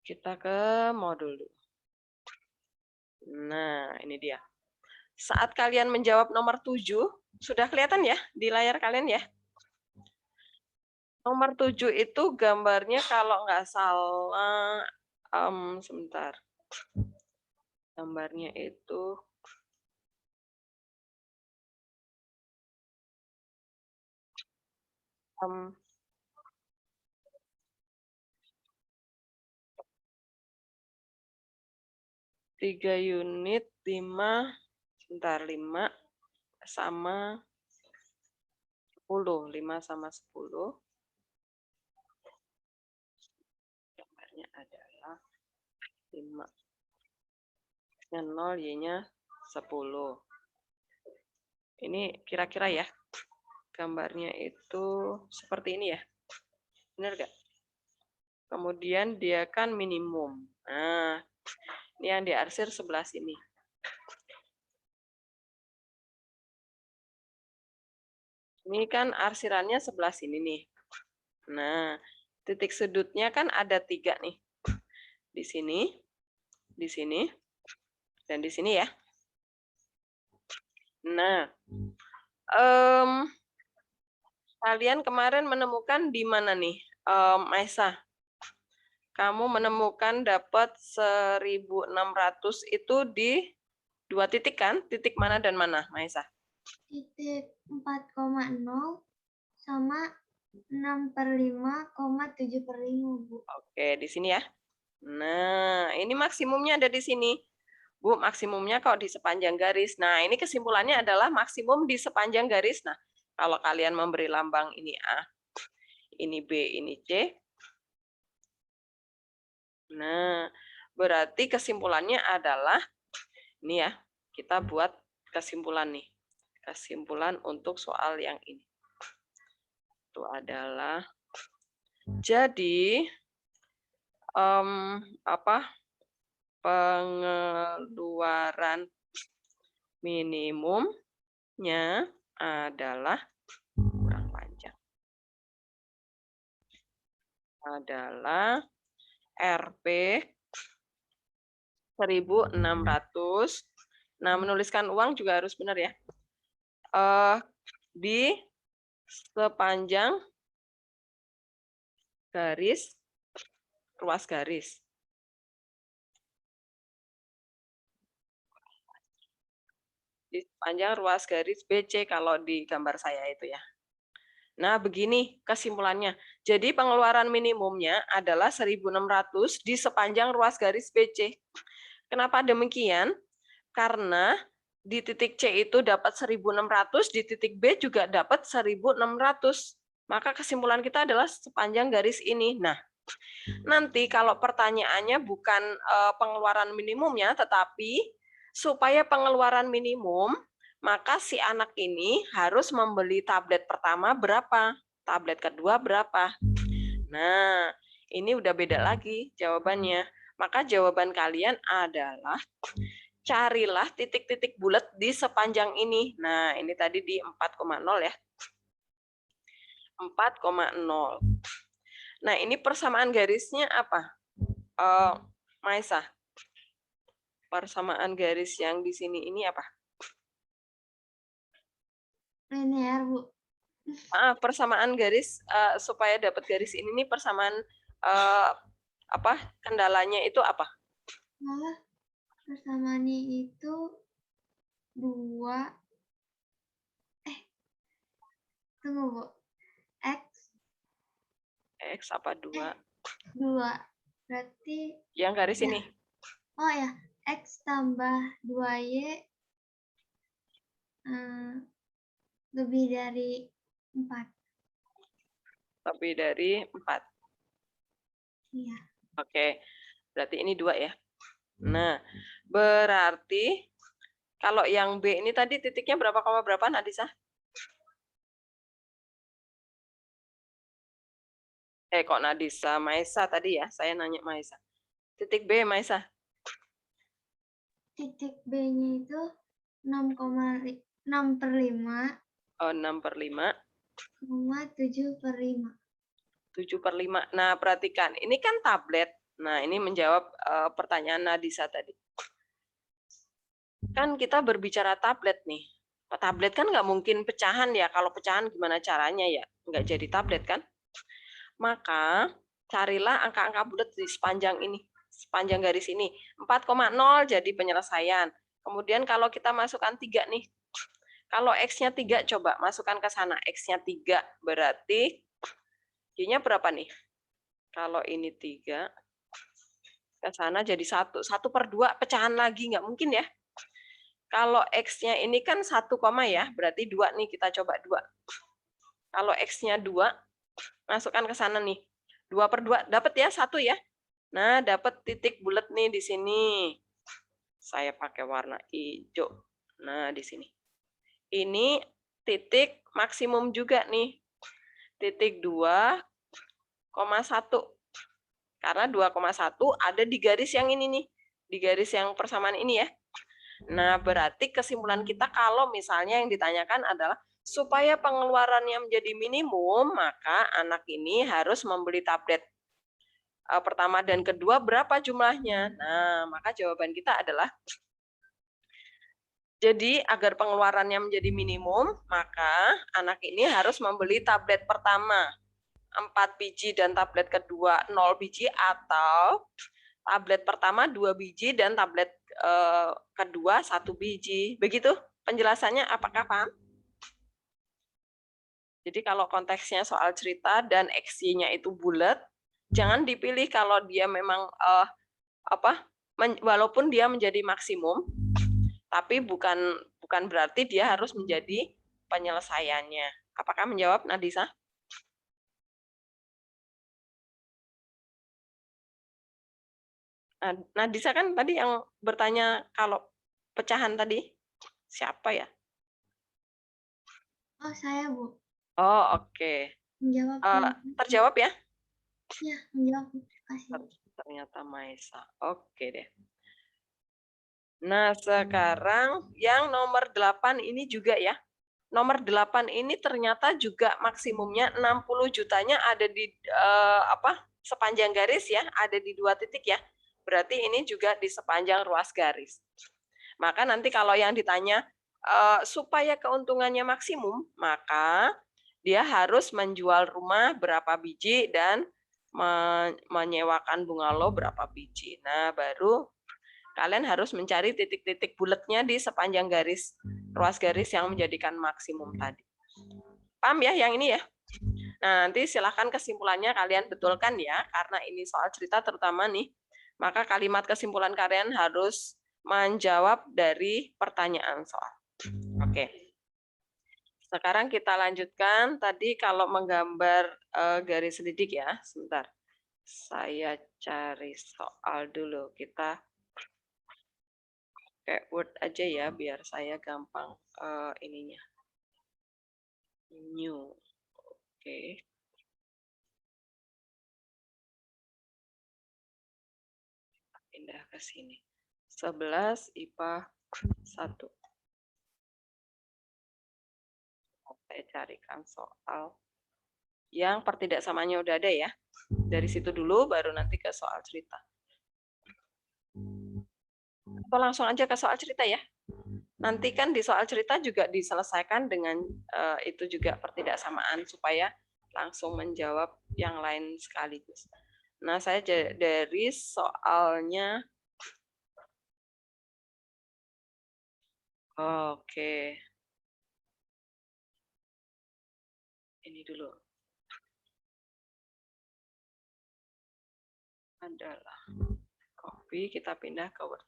Kita ke modul dulu. Nah, ini dia. Saat kalian menjawab nomor 7, sudah kelihatan ya di layar kalian ya? Nomor 7 itu gambarnya kalau nggak salah, sebentar. Gambarnya itu um, 3 unit 5, sebentar 5 sama 10, 5 sama 10. Gambarnya adalah 5. X-nya 0, Y-nya 10. Ini kira-kira ya, gambarnya itu seperti ini ya. Benar nggak? Kemudian dia kan minimum. Nah, ini yang diarsir sebelah sini. Ini kan arsirannya sebelah sini nih. Nah, titik sudutnya kan ada 3 nih. Di sini, dan di sini ya. Nah, kalian kemarin menemukan di mana nih, Maisa? Kamu menemukan dapat 1.600 itu di 2 titik kan? Titik mana dan mana, Maisa? Titik 4,0 sama 6/5,7/5, Bu. Oke, di sini ya. Nah, ini maksimumnya ada di sini. Bu, maksimumnya kok di sepanjang garis. Nah, ini kesimpulannya adalah maksimum di sepanjang garis. Nah, kalau kalian memberi lambang ini A, ini B, ini C. Nah, berarti kesimpulannya adalah, ini ya, kita buat kesimpulan nih. Kesimpulan untuk soal yang ini. Itu adalah, jadi, pengeluaran minimumnya adalah kurang panjang. Adalah Rp 1.600. Nah, menuliskan uang juga harus benar ya. Di sepanjang garis, ruas garis. Di sepanjang ruas garis BC kalau di gambar saya itu ya. Nah, begini kesimpulannya. Jadi pengeluaran minimumnya adalah 1.600 di sepanjang ruas garis BC. Kenapa demikian? Karena di titik C itu dapat 1.600, di titik B juga dapat 1.600. Maka kesimpulan kita adalah sepanjang garis ini. Nah, nanti kalau pertanyaannya bukan pengeluaran minimumnya, tetapi supaya pengeluaran minimum, maka si anak ini harus membeli tablet pertama berapa, tablet kedua berapa. Nah, ini udah beda lagi jawabannya. Maka jawaban kalian adalah carilah titik-titik bulat di sepanjang ini. Nah, ini tadi di 4,0 ya. 4,0. Nah, ini persamaan garisnya apa? Maisa, persamaan garis yang di sini ini apa? Linear, Bu. Persamaan garis supaya dapat garis ini nih persamaan kendalanya itu apa? Malah persamaannya itu 2. Tunggu, Bu. X apa 2? 2. Berarti Yang garis ya. ini. Oh ya, X tambah 2Y lebih dari 4. Lebih dari 4. Iya. Oke, berarti ini 2 ya. Nah, berarti kalau yang B ini tadi titiknya berapa koma berapa, Nadisa? Kok Nadisa? Maisa tadi ya, saya nanya Maisa. Titik B, Maisa. Titik B-nya itu 6/5. Oh, 6/5. 7/5. 7/5. Nah, perhatikan, ini kan tablet. Nah, ini menjawab pertanyaan Nadisa tadi. Kan kita berbicara tablet nih. Tablet kan nggak mungkin pecahan ya. Kalau pecahan gimana caranya ya? Nggak jadi tablet kan? Maka carilah angka-angka bulat di sepanjang ini. Sepanjang garis ini. 4,0 jadi penyelesaian. Kemudian kalau kita masukkan 3 nih. Kalau X-nya 3 coba masukkan ke sana. X-nya 3 berarti Y-nya berapa nih? Kalau ini 3 ke sana jadi 1. 1/2 pecahan lagi. Nggak mungkin ya. Kalau X-nya ini kan 1, ya, berarti 2 nih, kita coba 2. Kalau X-nya 2, masukkan ke sana nih. 2/2, dapat ya 1 ya. Nah, dapat titik bulat nih di sini. Saya pakai warna hijau. Nah, di sini. Ini titik maksimum juga nih. Titik 2,1. Karena 2,1 ada di garis yang ini nih. Di garis yang persamaan ini ya. Nah, berarti kesimpulan kita kalau misalnya yang ditanyakan adalah supaya pengeluarannya menjadi minimum, maka anak ini harus membeli tablet pertama dan kedua berapa jumlahnya. Nah, maka jawaban kita adalah jadi agar pengeluarannya menjadi minimum, maka anak ini harus membeli tablet pertama 4 biji dan tablet kedua 0 biji, atau tablet pertama 2 biji dan tablet kedua 1 biji. Begitu penjelasannya, apakah paham? Jadi kalau konteksnya soal cerita dan X-nya itu bulat, jangan dipilih kalau dia memang walaupun dia menjadi maksimum, tapi bukan berarti dia harus menjadi penyelesaiannya. Apakah menjawab, Nadisa? Nadisa kan tadi yang bertanya kalau pecahan tadi. Siapa ya? Oh, saya, Bu. Oh, oke. Menjawab. Terjawab ya? Ya, menjawab. Kasih. Ternyata Maesa. Oke deh. Nah, sekarang yang nomor 8 ini juga ya. Nomor 8 ini ternyata juga maksimumnya 60 jutanya ada di sepanjang garis ya, ada di 2 titik ya. Berarti ini juga di sepanjang ruas garis. Maka nanti kalau yang ditanya supaya keuntungannya maksimum, maka dia harus menjual rumah berapa biji dan menyewakan bungalow berapa biji. Nah, baru kalian harus mencari titik-titik bulatnya di sepanjang garis, ruas garis yang menjadikan maksimum tadi. Paham ya yang ini ya? Nah, nanti silahkan kesimpulannya kalian betulkan ya, karena ini soal cerita terutama nih. Maka kalimat kesimpulan kalian harus menjawab dari pertanyaan soal. Oke. Sekarang kita lanjutkan. Tadi kalau menggambar garis lidik ya, sebentar. Saya cari soal dulu. Kita pakai Word aja ya, biar saya gampang ininya. New. Oke. Pindah ke sini. 11 IPA 1. Saya carikan soal yang pertidaksamanya udah ada ya. Dari situ dulu, baru nanti ke soal cerita. Atau langsung aja ke soal cerita ya. Nanti kan di soal cerita juga diselesaikan dengan itu juga pertidaksamaan, supaya langsung menjawab yang lain sekaligus. Nah, saya dari soalnya. Oke. Ini dulu. Adalah copy, kita pindah ke Word.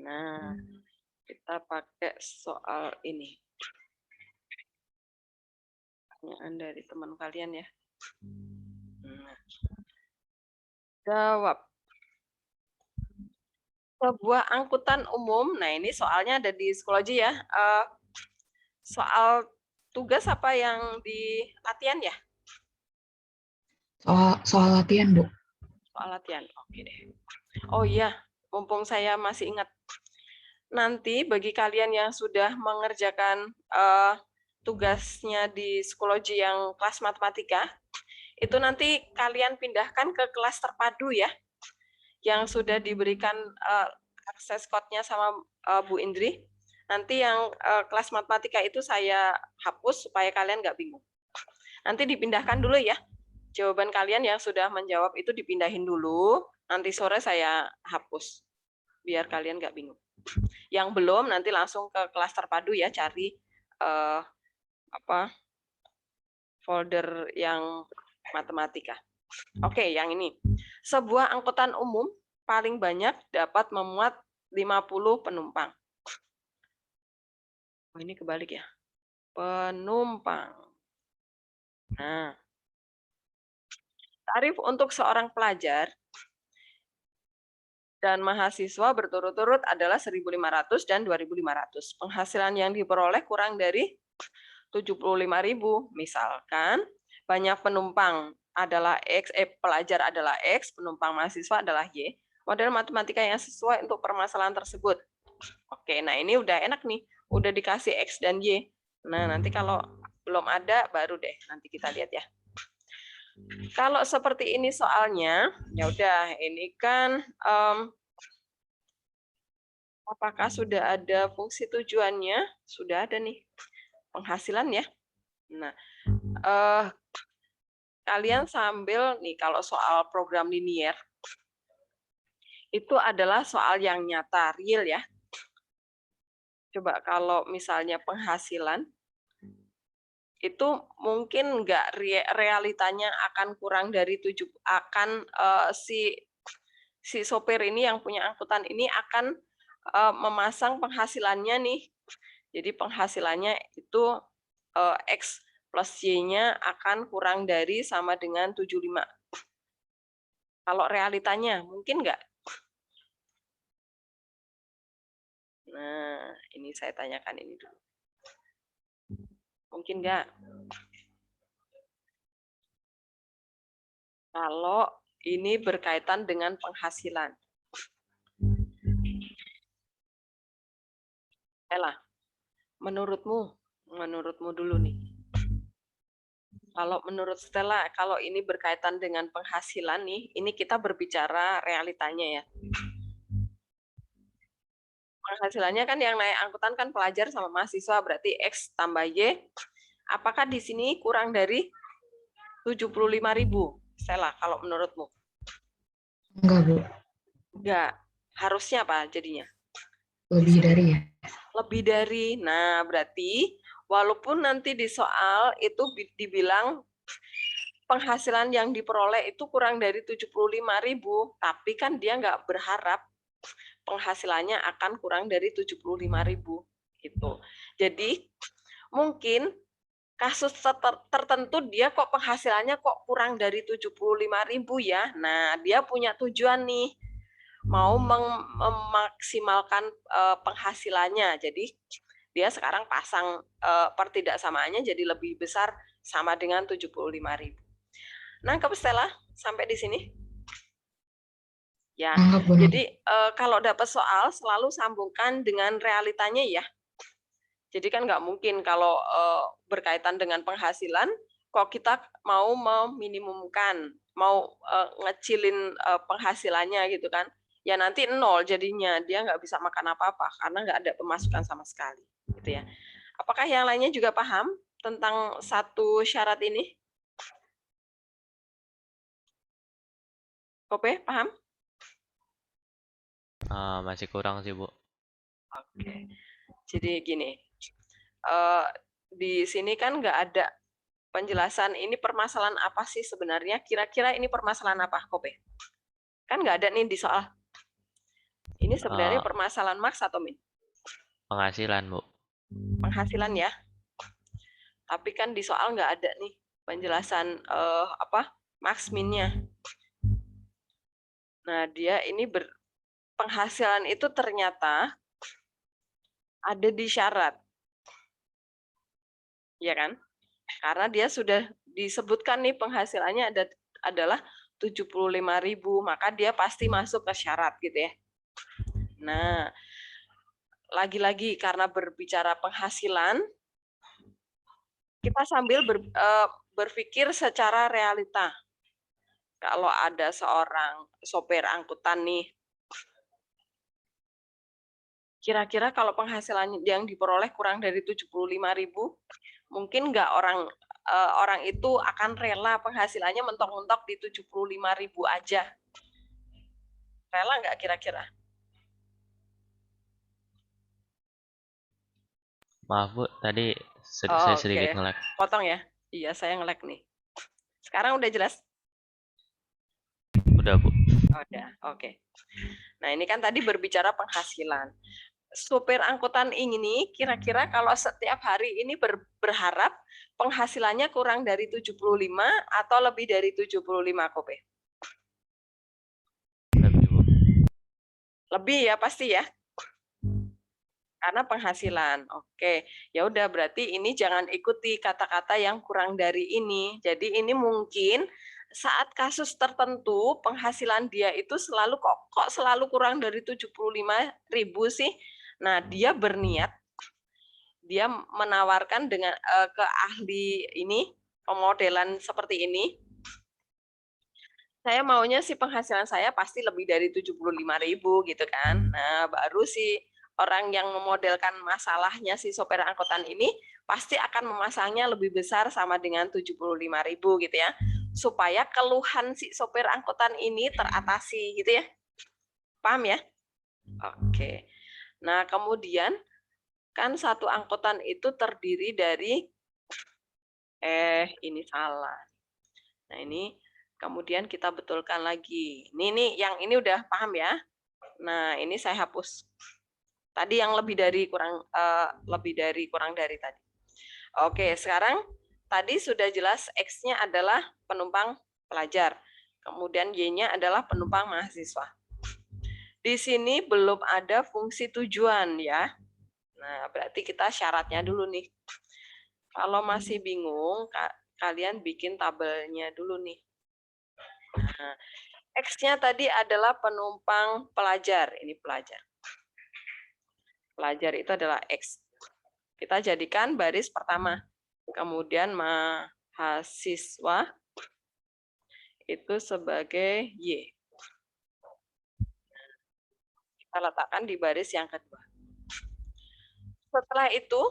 Nah, kita pakai soal ini. Pertanyaan dari teman kalian ya. Nah, jawab. Sebuah angkutan umum, nah ini soalnya ada di psikologi ya. Soal tugas apa yang di latihan ya? Soal latihan, Bu. Soal latihan, oke deh. Oh iya, mumpung saya masih ingat. Nanti bagi kalian yang sudah mengerjakan tugasnya di psikologi yang kelas matematika, itu nanti kalian pindahkan ke kelas terpadu ya, yang sudah diberikan akses code-nya sama Bu Indri. Nanti yang kelas matematika itu saya hapus supaya kalian nggak bingung. Nanti dipindahkan dulu ya. Jawaban kalian yang sudah menjawab itu dipindahin dulu. Nanti sore saya hapus. Biar kalian nggak bingung. Yang belum nanti langsung ke kelas terpadu ya, cari folder yang matematika. Oke, yang ini. Sebuah angkutan umum paling banyak dapat memuat 50 penumpang. Oh, ini kebalik ya. Penumpang. Nah, tarif untuk seorang pelajar dan mahasiswa berturut-turut adalah 1.500 dan 2.500. Penghasilan yang diperoleh kurang dari 75.000. Misalkan banyak penumpang adalah X, pelajar adalah X, penumpang mahasiswa adalah Y. Model matematika yang sesuai untuk permasalahan tersebut. Oke, nah ini udah enak nih. Udah dikasih X dan Y. Nah, nanti kalau belum ada, baru deh. Nanti kita lihat ya. Kalau seperti ini soalnya, ya udah, ini kan apakah sudah ada fungsi tujuannya? Sudah ada nih. Penghasilan ya. Nah, kalian sambil nih kalau soal program linier, itu adalah soal yang nyata, real ya. Coba kalau misalnya penghasilan, itu mungkin nggak realitanya akan kurang dari 7, akan si sopir ini yang punya angkutan ini akan memasang penghasilannya nih. Jadi penghasilannya itu X plus Y-nya akan kurang dari sama dengan 75. Kalau realitanya mungkin nggak? Nah, ini saya tanyakan ini dulu. Mungkin nggak? Kalau ini berkaitan dengan penghasilan. Ella, menurutmu dulu nih. Kalau menurut Stella, kalau ini berkaitan dengan penghasilan nih, ini kita berbicara realitanya ya. Penghasilannya kan yang naik angkutan kan pelajar sama mahasiswa, berarti X tambah Y. Apakah di sini kurang dari 75.000? Stella, kalau menurutmu? Enggak, Bu. Enggak. Harusnya apa jadinya? Lebih dari ya. Lebih dari. Nah, berarti walaupun nanti di soal itu dibilang penghasilan yang diperoleh itu kurang dari 75.000, tapi kan dia nggak berharap penghasilannya akan kurang dari 75.000 gitu. Jadi mungkin kasus tertentu dia kok penghasilannya kok kurang dari 75.000 ya. Nah, dia punya tujuan nih, mau memaksimalkan penghasilannya. Jadi dia sekarang pasang pertidaksamaannya jadi lebih besar sama dengan 75.000. Nangkep Stella sampai di sini? Ya. Jadi kalau dapat soal selalu sambungkan dengan realitanya ya. Jadi kan nggak mungkin kalau berkaitan dengan penghasilan, kok kita mau meminimumkan, mau ngecilin penghasilannya gitu kan, ya nanti nol jadinya, dia nggak bisa makan apa-apa karena nggak ada pemasukan sama sekali, gitu ya. Apakah yang lainnya juga paham tentang satu syarat ini? Kope, paham? Masih kurang sih, Bu. Oke. Jadi gini, di sini kan nggak ada penjelasan ini permasalahan apa sih sebenarnya, kira-kira ini permasalahan apa, Kope? Kan nggak ada nih di soal. Ini sebenarnya permasalahan maks atau min? Penghasilan, Bu. Penghasilan ya. Tapi kan di soal nggak ada nih penjelasan maks minnya. Nah, dia ini penghasilan itu ternyata ada di syarat. Ya kan? Karena dia sudah disebutkan nih penghasilannya adalah 75.000, maka dia pasti masuk ke syarat gitu ya. Nah, lagi-lagi karena berbicara penghasilan, kita sambil berpikir secara realita. Kalau ada seorang sopir angkutan nih, kira-kira kalau penghasilan yang diperoleh kurang dari 75.000, mungkin nggak orang itu akan rela penghasilannya mentok-mentok di 75.000 aja. Rela nggak kira-kira? Maaf Bu, tadi Oh, saya oke. sedikit nge-lag. Potong ya. Iya, saya nge-lag nih. Sekarang udah jelas? Udah Bu. Oh, udah, oke. Nah, ini kan tadi berbicara penghasilan. Supir angkutan ini kira-kira kalau setiap hari ini berharap penghasilannya kurang dari 75 atau lebih dari 75 kope? Lebih Bu. Lebih ya pasti ya. Karena penghasilan. Oke, ya udah berarti ini jangan ikuti kata-kata yang kurang dari ini. Jadi ini mungkin saat kasus tertentu penghasilan dia itu selalu kok selalu kurang dari 75.000 sih. Nah, dia berniat, dia menawarkan dengan ke ahli ini pemodelan seperti ini. Saya maunya sih penghasilan saya pasti lebih dari 75.000 gitu kan. Nah, baru sih orang yang memodelkan masalahnya si sopir angkutan ini pasti akan memasangnya lebih besar sama dengan 75.000 gitu ya. Supaya keluhan si sopir angkutan ini teratasi gitu ya. Paham ya? Oke. Nah, kemudian kan satu angkutan itu terdiri dari ini salah. Nah, ini kemudian kita betulkan lagi. Ini yang ini udah paham ya? Nah, ini saya hapus. Tadi yang lebih dari kurang dari tadi. Oke, sekarang tadi sudah jelas X-nya adalah penumpang pelajar. Kemudian Y-nya adalah penumpang mahasiswa. Di sini belum ada fungsi tujuan ya. Nah, berarti kita syaratnya dulu nih. Kalau masih bingung, kalian bikin tabelnya dulu nih. Nah, X-nya tadi adalah penumpang pelajar. Ini pelajar. Pelajar itu adalah X. Kita jadikan baris pertama. Kemudian mahasiswa itu sebagai Y. Kita letakkan di baris yang kedua. Setelah itu,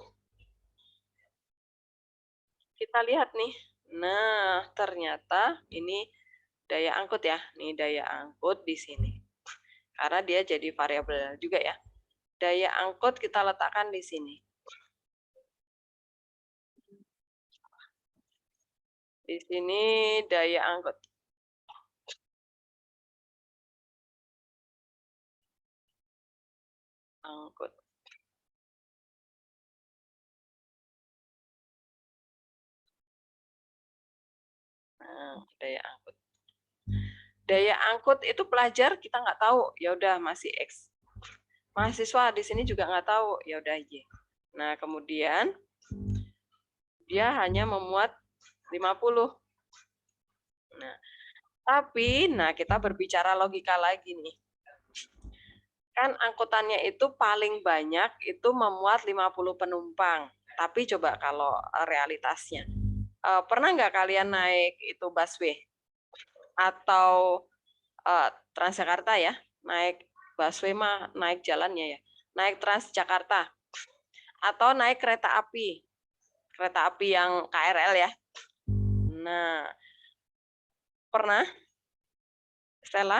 kita lihat nih. Nah, ternyata ini daya angkut ya. Nih daya angkut di sini. Karena dia jadi variabel juga ya. Daya angkut kita letakkan di sini. Di sini daya angkut. Angkut. Nah, daya angkut. Daya angkut itu pelajar kita nggak tahu, ya udah masih X. Mahasiswa di sini juga nggak tahu, ya udah Y. Nah, kemudian dia hanya memuat 50. Nah, tapi kita berbicara logika lagi nih. Kan angkutannya itu paling banyak itu memuat 50 penumpang. Tapi coba kalau realitasnya. Pernah nggak kalian naik itu busway? Atau Transjakarta ya? Naik busway mah naik jalannya ya. Naik Transjakarta. Atau naik kereta api. Kereta api yang KRL ya. Nah, pernah Stella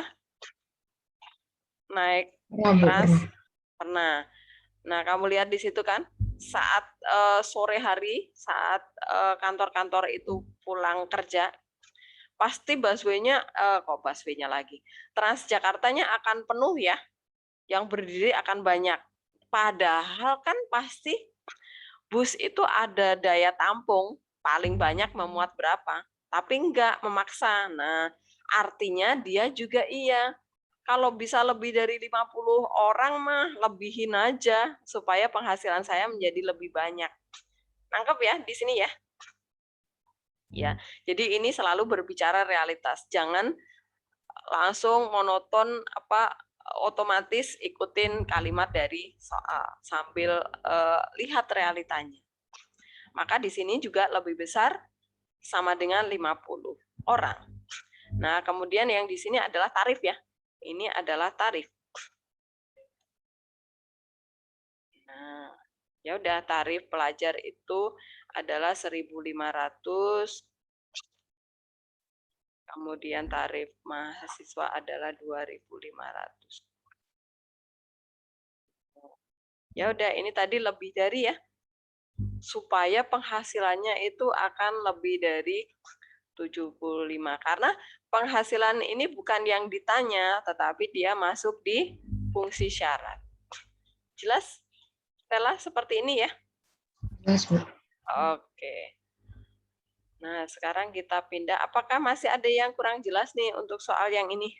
naik Trans? Pernah. Nah, kamu lihat di situ kan, saat sore hari, saat kantor-kantor itu pulang kerja, pasti busway-nya, busway-nya lagi, Transjakartanya akan penuh ya, yang berdiri akan banyak. Padahal kan pasti bus itu ada daya tampung, paling banyak memuat berapa, tapi enggak memaksa. Nah, artinya dia juga iya. Kalau bisa lebih dari 50 orang mah lebihin aja supaya penghasilan saya menjadi lebih banyak. Nangkep ya di sini ya? Ya, jadi ini selalu berbicara realitas. Jangan langsung monoton otomatis ikutin kalimat dari soal sambil lihat realitanya. Maka di sini juga lebih besar sama dengan 50 orang. Nah, kemudian yang di sini adalah tarif ya. Ini adalah tarif. Nah, ya udah tarif pelajar itu adalah 1.500. Kemudian tarif mahasiswa adalah 2.500. Ya udah, ini tadi lebih dari ya. Supaya penghasilannya itu akan lebih dari 75. Karena penghasilan ini bukan yang ditanya, tetapi dia masuk di fungsi syarat. Jelas? Stella, seperti ini ya? Jelas, Bu. Oke. Nah, sekarang kita pindah. Apakah masih ada yang kurang jelas nih untuk soal yang ini?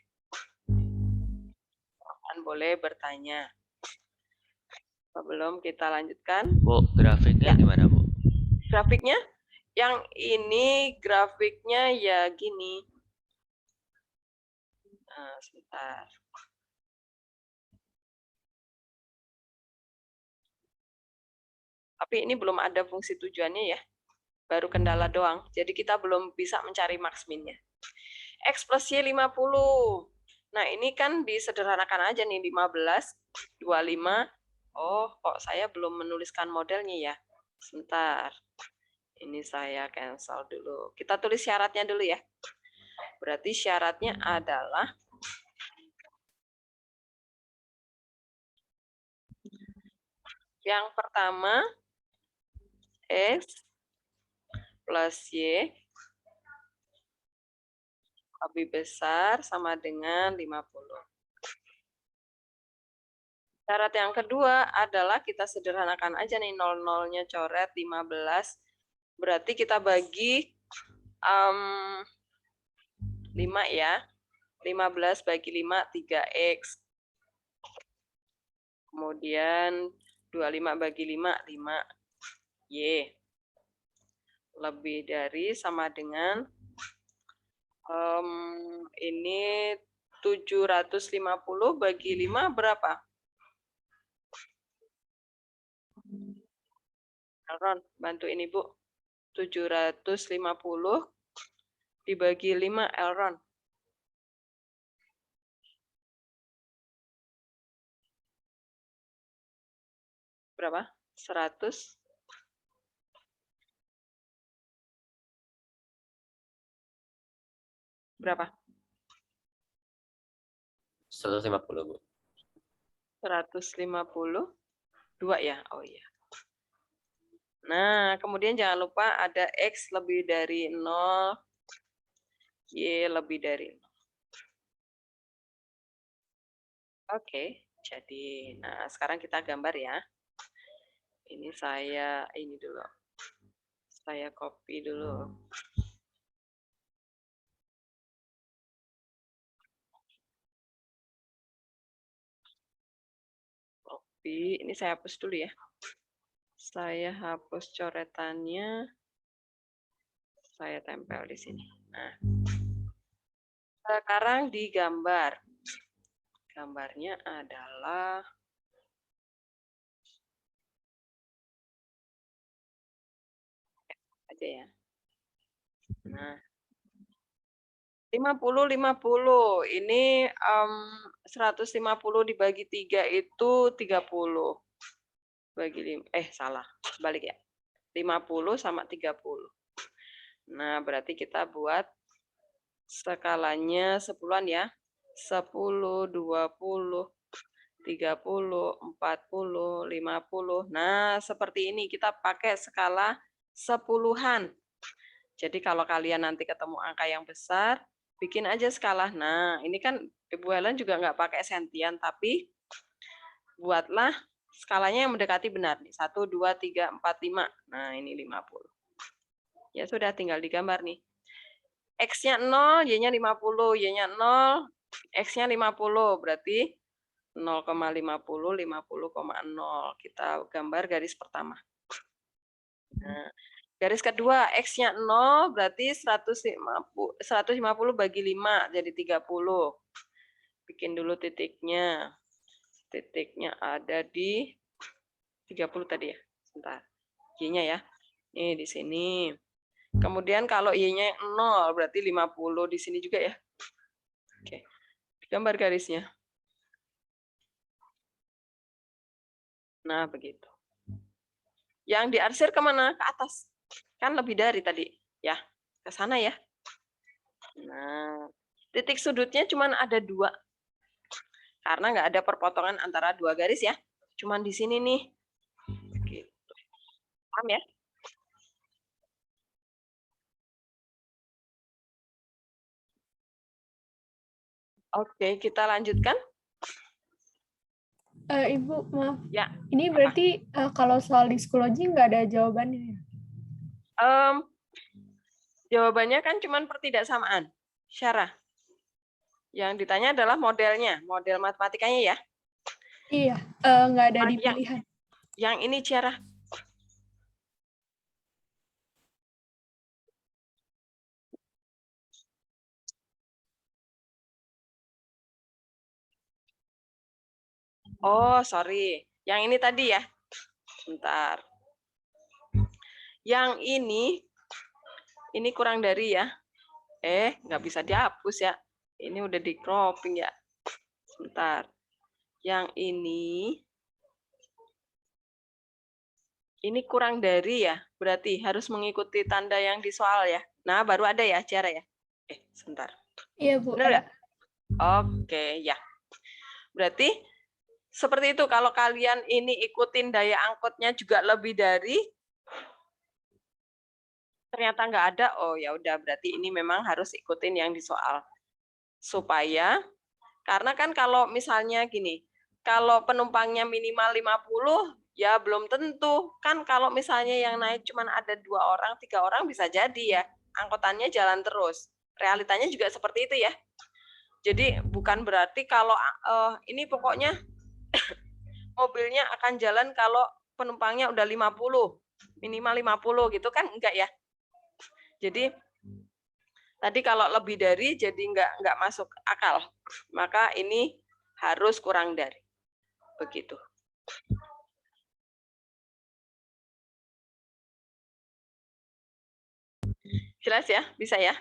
Boleh bertanya. Sebelum kita lanjutkan. Bu, grafiknya Ya. gimana, Bu? Grafiknya? Yang ini grafiknya ya gini. Nah, sebentar. Tapi ini belum ada fungsi tujuannya ya. Baru kendala doang. Jadi kita belum bisa mencari max min-nya. X plus Y 50. Nah, ini kan disederhanakan aja nih 15, 25. Oh, kok saya belum menuliskan modelnya ya? Sebentar. Ini saya cancel dulu. Kita tulis syaratnya dulu ya. Berarti syaratnya adalah yang pertama X plus Y lebih besar sama dengan 50. Syarat yang kedua adalah kita sederhanakan aja nih 00-nya coret 15. Berarti kita bagi 5 ya. 15 bagi 5, 3X. Kemudian 25 bagi 5, 5Y. Lebih dari sama dengan ini 750 bagi 5 berapa? Elron, bantuin Ibu. 750 dibagi 5, Elron. Berapa? 100. Berapa? 150, Bu. 150. 2 ya? Oh iya. Nah, kemudian jangan lupa ada X lebih dari 0, Y lebih dari 0. Oke, jadi, nah sekarang kita gambar ya. Ini saya, ini dulu. Saya copy dulu. Copy, ini saya hapus dulu ya. Saya hapus coretannya. Saya tempel di sini. Nah, sekarang digambar. Gambarnya adalah aja ya. Nah, 50 50. Ini 150 dibagi 3 itu 30. Bagi 5, salah. Balik ya. 50 sama 30. Nah, berarti kita buat skalanya 10-an ya. 10, 20, 30, 40, 50. Nah, seperti ini kita pakai skala 10-an. Jadi kalau kalian nanti ketemu angka yang besar, bikin aja skala. Nah, ini kan Ibu Helen juga nggak pakai sentian, tapi buatlah skalanya yang mendekati benar. 1, 2, 3, 4, 5. Nah, ini 50. Ya sudah, tinggal digambar nih. X-nya 0, Y-nya 50. Y-nya 0, X-nya 50. Berarti 0,50, 50,0. Kita gambar garis pertama. Nah, garis kedua, X-nya 0, berarti 150 bagi 5, jadi 30. Bikin dulu titiknya. Titiknya ada di 30 tadi ya. Sebentar. Y-nya ya. Nih di sini. Kemudian kalau Y-nya 0 berarti 50 di sini juga ya. Oke. Gambar garisnya. Nah, begitu. Yang diarsir kemana? Ke atas. Kan lebih dari tadi. Ya, ke sana ya. Nah, titik sudutnya cuma ada 2. Karena nggak ada perpotongan antara 2 garis ya. Cuman di sini nih. Gitu. Paham ya? Oke, kita lanjutkan. Ibu, maaf. Ya. Ini berarti kalau soal psikologi nggak ada jawabannya ya? Jawabannya kan cuma pertidaksamaan. Syarah. Yang ditanya adalah modelnya, model matematikanya ya. Iya, nggak ada di Yang, pilihan. yang ini Syarah. Oh, sorry. Yang ini tadi ya. Bentar. Yang ini kurang dari ya. Nggak bisa dihapus ya. Ini udah di cropping ya. Sebentar. Yang ini kurang dari ya. Berarti harus mengikuti tanda yang di soal ya. Nah, baru ada ya cara ya. Sebentar. Iya, Bu. Benar nggak? Oke, ya. Berarti seperti itu. Kalau kalian ini ikutin daya angkutnya juga lebih dari, ternyata nggak ada, oh ya udah berarti ini memang harus ikutin yang di soal. Supaya, karena kan kalau misalnya gini, kalau penumpangnya minimal 50, ya belum tentu. Kan kalau misalnya yang naik cuma ada 2 orang, 3 orang bisa jadi ya. Angkutannya jalan terus. Realitanya juga seperti itu ya. Jadi bukan berarti kalau ini pokoknya mobilnya akan jalan kalau penumpangnya udah 50, minimal 50 gitu kan enggak ya. Jadi tadi kalau lebih dari jadi enggak masuk akal. Maka ini harus kurang dari. Begitu. Jelas ya? Bisa ya?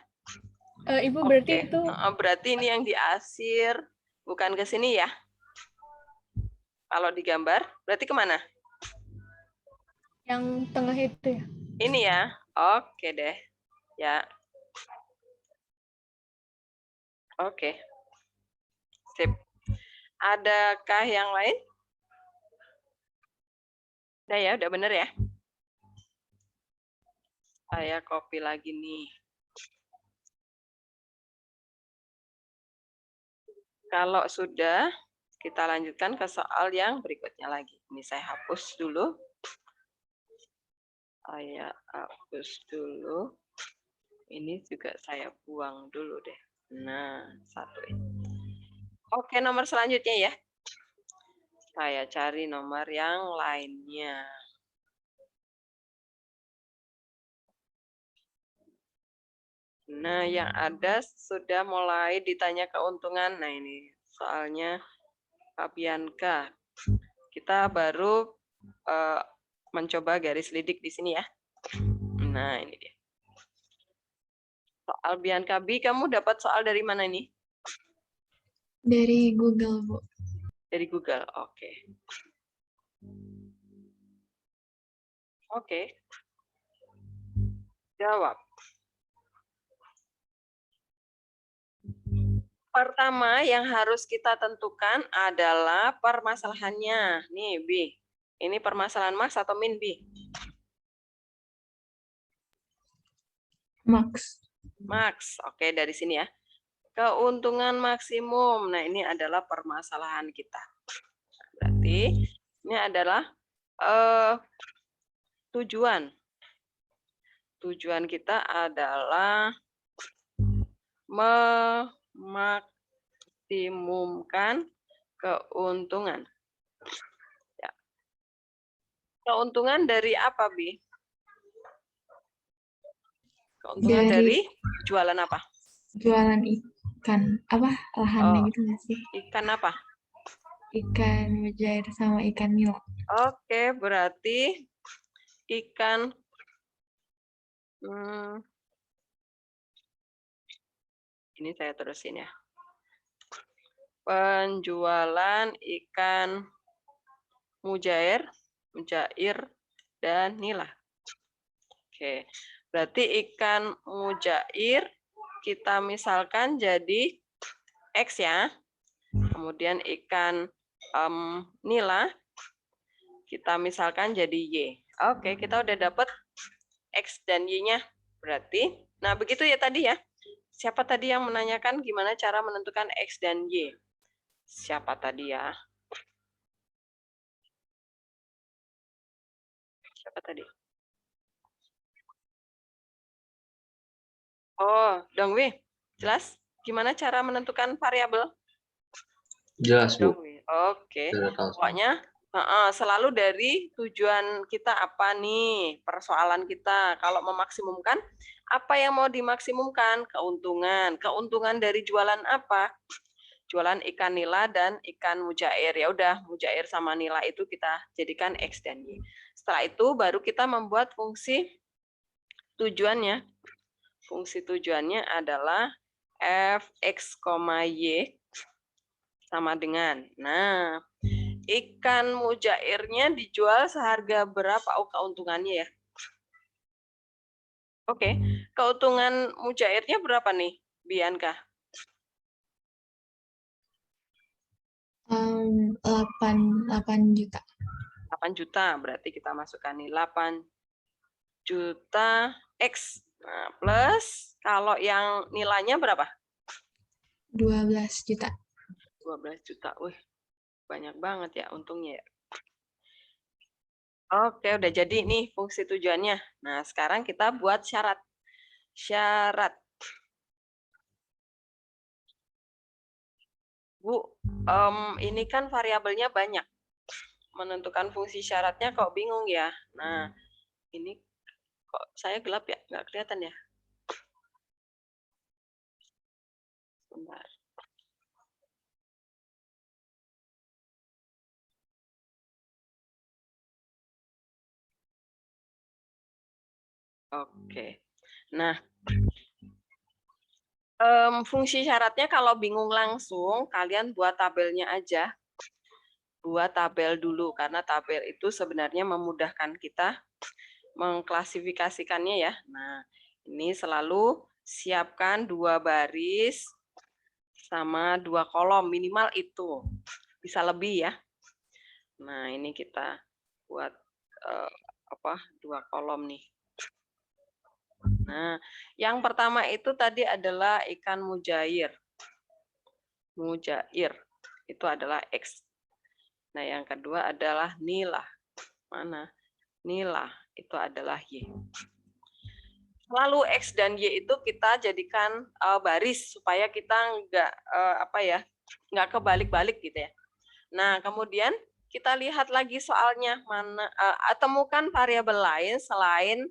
Ibu berarti itu berarti ini yang diasir bukan ke sini ya. Kalau digambar, berarti kemana? yang tengah itu ya? Ini ya. Oke deh. Ya. Oke. Sip. Adakah yang lain? Udah ya, udah bener ya. Saya copy lagi nih. Kalau sudah, kita lanjutkan ke soal yang berikutnya lagi. Ini saya hapus dulu. Saya hapus dulu. Ini juga saya buang dulu deh. Nah, satu ini. Oke, nomor selanjutnya ya. Saya cari nomor yang lainnya. Nah, yang ada sudah mulai ditanya keuntungan. Nah, ini soalnya Pak Bianca. Kita baru mencoba garis lidik di sini ya. Nah, ini dia. Soal Bianca B, kamu dapat soal dari mana ini? Dari Google, Bu. Dari Google, oke. Oke. Jawab. Pertama yang harus kita tentukan adalah permasalahannya. Nih, B. Ini permasalahan max atau min, B? Max. Max. Oke, dari sini ya. Keuntungan maksimum. Nah, ini adalah permasalahan kita. Berarti ini adalah tujuan. Tujuan kita adalah memaksimumkan keuntungan. Ya. Keuntungan dari apa, Bi? Keuntungan dari jualan apa? Jualan ikan. Apa? Lahannya gitu nggak sih? Ikan apa? Ikan mujair sama ikan nila. Oke, berarti ikan Ini saya terusin ya. Penjualan ikan mujair, dan nila. Oke, berarti ikan mujair kita misalkan jadi X ya. Kemudian ikan nila kita misalkan jadi Y. Oke, kita udah dapat X dan Y-nya. Berarti, nah begitu ya tadi ya. Siapa tadi yang menanyakan gimana cara menentukan X dan Y? Siapa tadi ya? Siapa tadi? Oh, Dongwi. Jelas? Gimana cara menentukan variabel? Jelas, Bu. Dongwi. Oke. Sudah tahu. Pokoknya selalu dari tujuan kita apa nih, persoalan kita. Kalau memaksimumkan, apa yang mau dimaksimumkan? Keuntungan. Keuntungan dari jualan apa? Jualan ikan nila dan ikan mujair. Ya udah, mujair sama nila itu kita jadikan X dan Y. Setelah itu baru kita membuat fungsi tujuannya. Fungsi tujuannya adalah fx, y sama dengan. Nah, ikan mujairnya dijual seharga berapa? Oh, keuntungannya ya. Oke, keuntungan mujairnya berapa nih, Bianca? 8 juta. 8 juta, berarti kita masukkan nih 8 juta X. Nah, plus kalau yang nilainya berapa? 12 juta. 12 juta. Wih, banyak banget ya untungnya ya. Oke, udah jadi nih fungsi tujuannya. Nah, sekarang kita buat syarat. Syarat. Bu, ini kan variabelnya banyak. Menentukan fungsi syaratnya kok bingung ya. Nah, ini kok saya gelap ya? Nggak kelihatan ya? Bentar. Oke. Nah, fungsi syaratnya kalau bingung langsung, kalian buat tabelnya aja. Buat tabel dulu, karena tabel itu sebenarnya memudahkan kita mengklasifikasikannya ya. Nah, ini selalu siapkan 2 baris sama 2 kolom, minimal itu. Bisa lebih ya. Nah, ini kita buat 2 kolom nih. Nah, yang pertama itu tadi adalah ikan mujair. Mujair itu adalah X. Nah, yang kedua adalah nila. Mana? Nila itu adalah Y. Lalu X dan Y itu kita jadikan baris supaya kita nggak kebalik-balik gitu ya. Nah, kemudian kita lihat lagi soalnya mana temukan variabel lain selain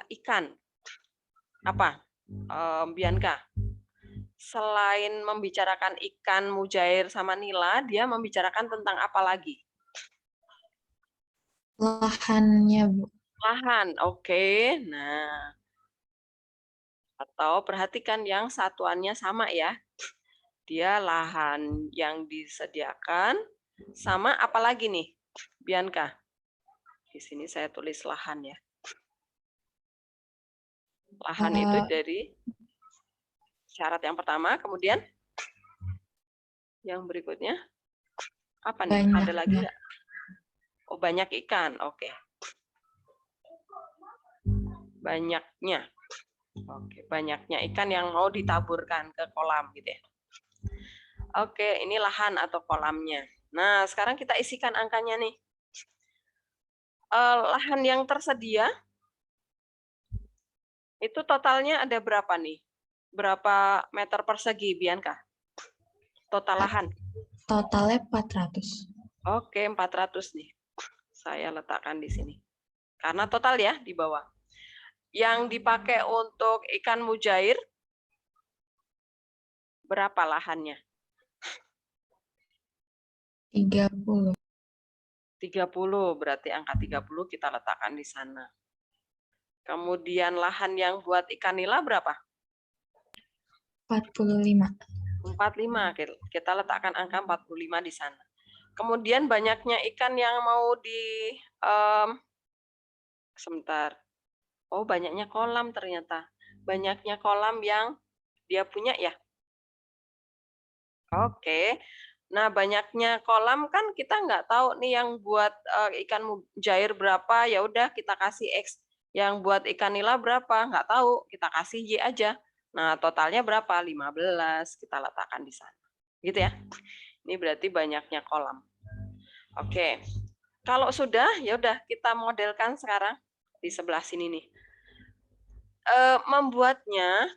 ikan. Apa? Bianca. Selain membicarakan ikan mujair sama nila, dia membicarakan tentang apa lagi? Lahannya, Bu. Lahan, oke. Nah, atau perhatikan yang satuannya sama ya. Dia lahan yang disediakan sama apa lagi nih, Bianca? Di sini saya tulis lahan ya. Lahan itu dari syarat yang pertama, kemudian yang berikutnya apa nih? Banyaknya. Ada lagi nggak? Oh, banyak ikan, oke. Banyaknya. Oke, banyaknya ikan yang mau ditaburkan ke kolam gitu ya. Oke, ini lahan atau kolamnya. Nah, sekarang kita isikan angkanya nih. Lahan yang tersedia itu totalnya ada berapa nih? Berapa meter persegi, Bianca? Total lahan. Totalnya 400. Oke, 400 nih. Saya letakkan di sini. Karena total ya di bawah. Yang dipakai untuk ikan mujair berapa lahannya? 30. 30, berarti angka 30 kita letakkan di sana. Kemudian lahan yang buat ikan nila berapa? 45. 45. Kita letakkan angka 45 di sana. Kemudian banyaknya ikan yang mau sebentar. Oh, banyaknya kolam ternyata. Banyaknya kolam yang dia punya ya. Oke. Nah, banyaknya kolam kan kita nggak tahu nih yang buat ikan mujair berapa, ya udah kita kasih X. Yang buat ikan nila berapa? Nggak tahu, kita kasih Y aja. Nah, totalnya berapa? 15, kita letakkan di sana. Gitu ya. Ini berarti banyaknya kolam. Oke. Kalau sudah, ya udah kita modelkan sekarang di sebelah sini nih. Membuatnya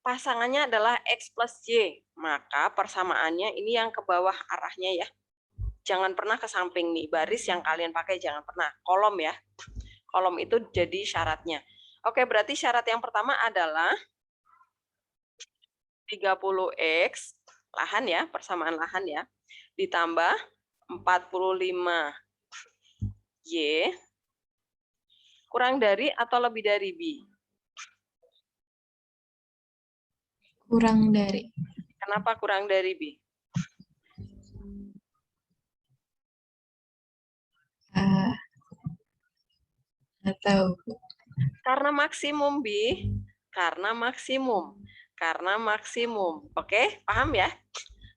pasangannya adalah X plus Y. Maka persamaannya ini yang ke bawah arahnya ya. Jangan pernah ke samping nih. Baris yang kalian pakai jangan pernah. Kolom ya. Kolom itu jadi syaratnya. Oke, berarti syarat yang pertama adalah 30X, lahan ya, persamaan lahan ya, ditambah 45Y, kurang dari atau lebih dari B? Kurang dari. Kenapa kurang dari B? Nggak tahu. Karena maksimum, B. Karena maksimum. Karena maksimum. Oke, paham ya?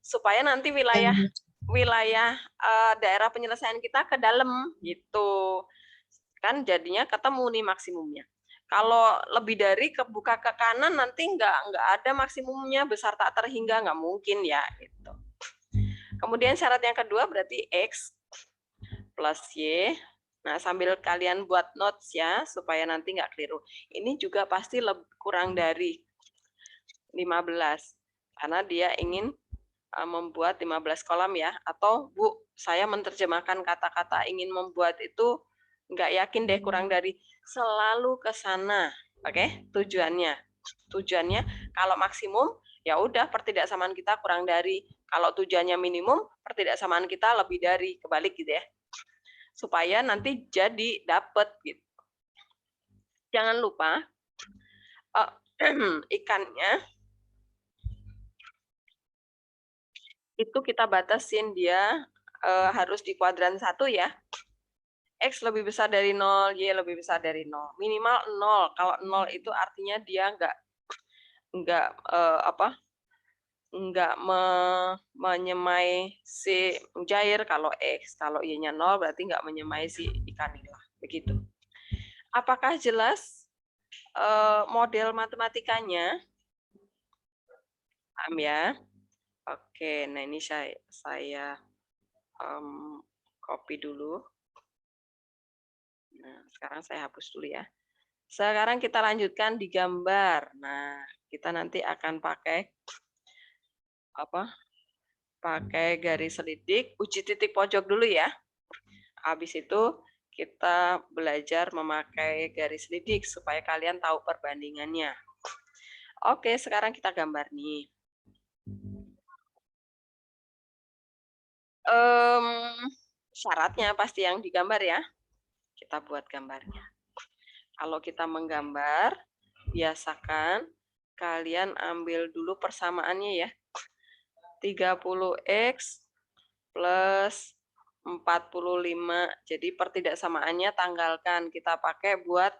Supaya nanti wilayah daerah penyelesaian kita ke dalam gitu. Kan jadinya ketemu nih maksimumnya. Kalau lebih dari kebuka ke kanan nanti nggak ada maksimumnya, besar tak terhingga, nggak mungkin ya gitu. Kemudian syarat yang kedua berarti X plus Y. Nah, sambil kalian buat notes ya, supaya nanti nggak keliru. Ini juga pasti kurang dari 15. Karena dia ingin membuat 15 kolam ya. Atau, Bu, saya menerjemahkan kata-kata ingin membuat itu, nggak yakin deh kurang dari. Selalu ke sana. Oke, tujuannya. Tujuannya, kalau maksimum, ya udah pertidaksamaan kita kurang dari. Kalau tujuannya minimum, pertidaksamaan kita lebih dari. Kebalik gitu ya. Supaya nanti jadi dapet gitu. Jangan lupa ikannya itu kita batasin dia harus di kuadran 1 ya. X lebih besar dari 0, Y lebih besar dari 0. Minimal 0. Kalau 0 itu artinya dia nggak menyemai si mujair kalau X. Kalau Y-nya 0 berarti nggak menyemai si ikan nila. Begitu. Apakah jelas model matematikanya? Paham ya? Oke, nah ini saya copy dulu. Nah, sekarang saya hapus dulu ya. Sekarang kita lanjutkan di gambar. Nah, kita nanti akan pakai pakai garis selidik, uji titik pojok dulu ya. Habis itu kita belajar memakai garis selidik supaya kalian tahu perbandingannya. Oke, sekarang kita gambar nih. Syaratnya pasti yang digambar ya. Kita buat gambarnya. Kalau kita menggambar, biasakan kalian ambil dulu persamaannya ya. 30X plus 45. Jadi pertidaksamaannya tanggalkan. Kita pakai buat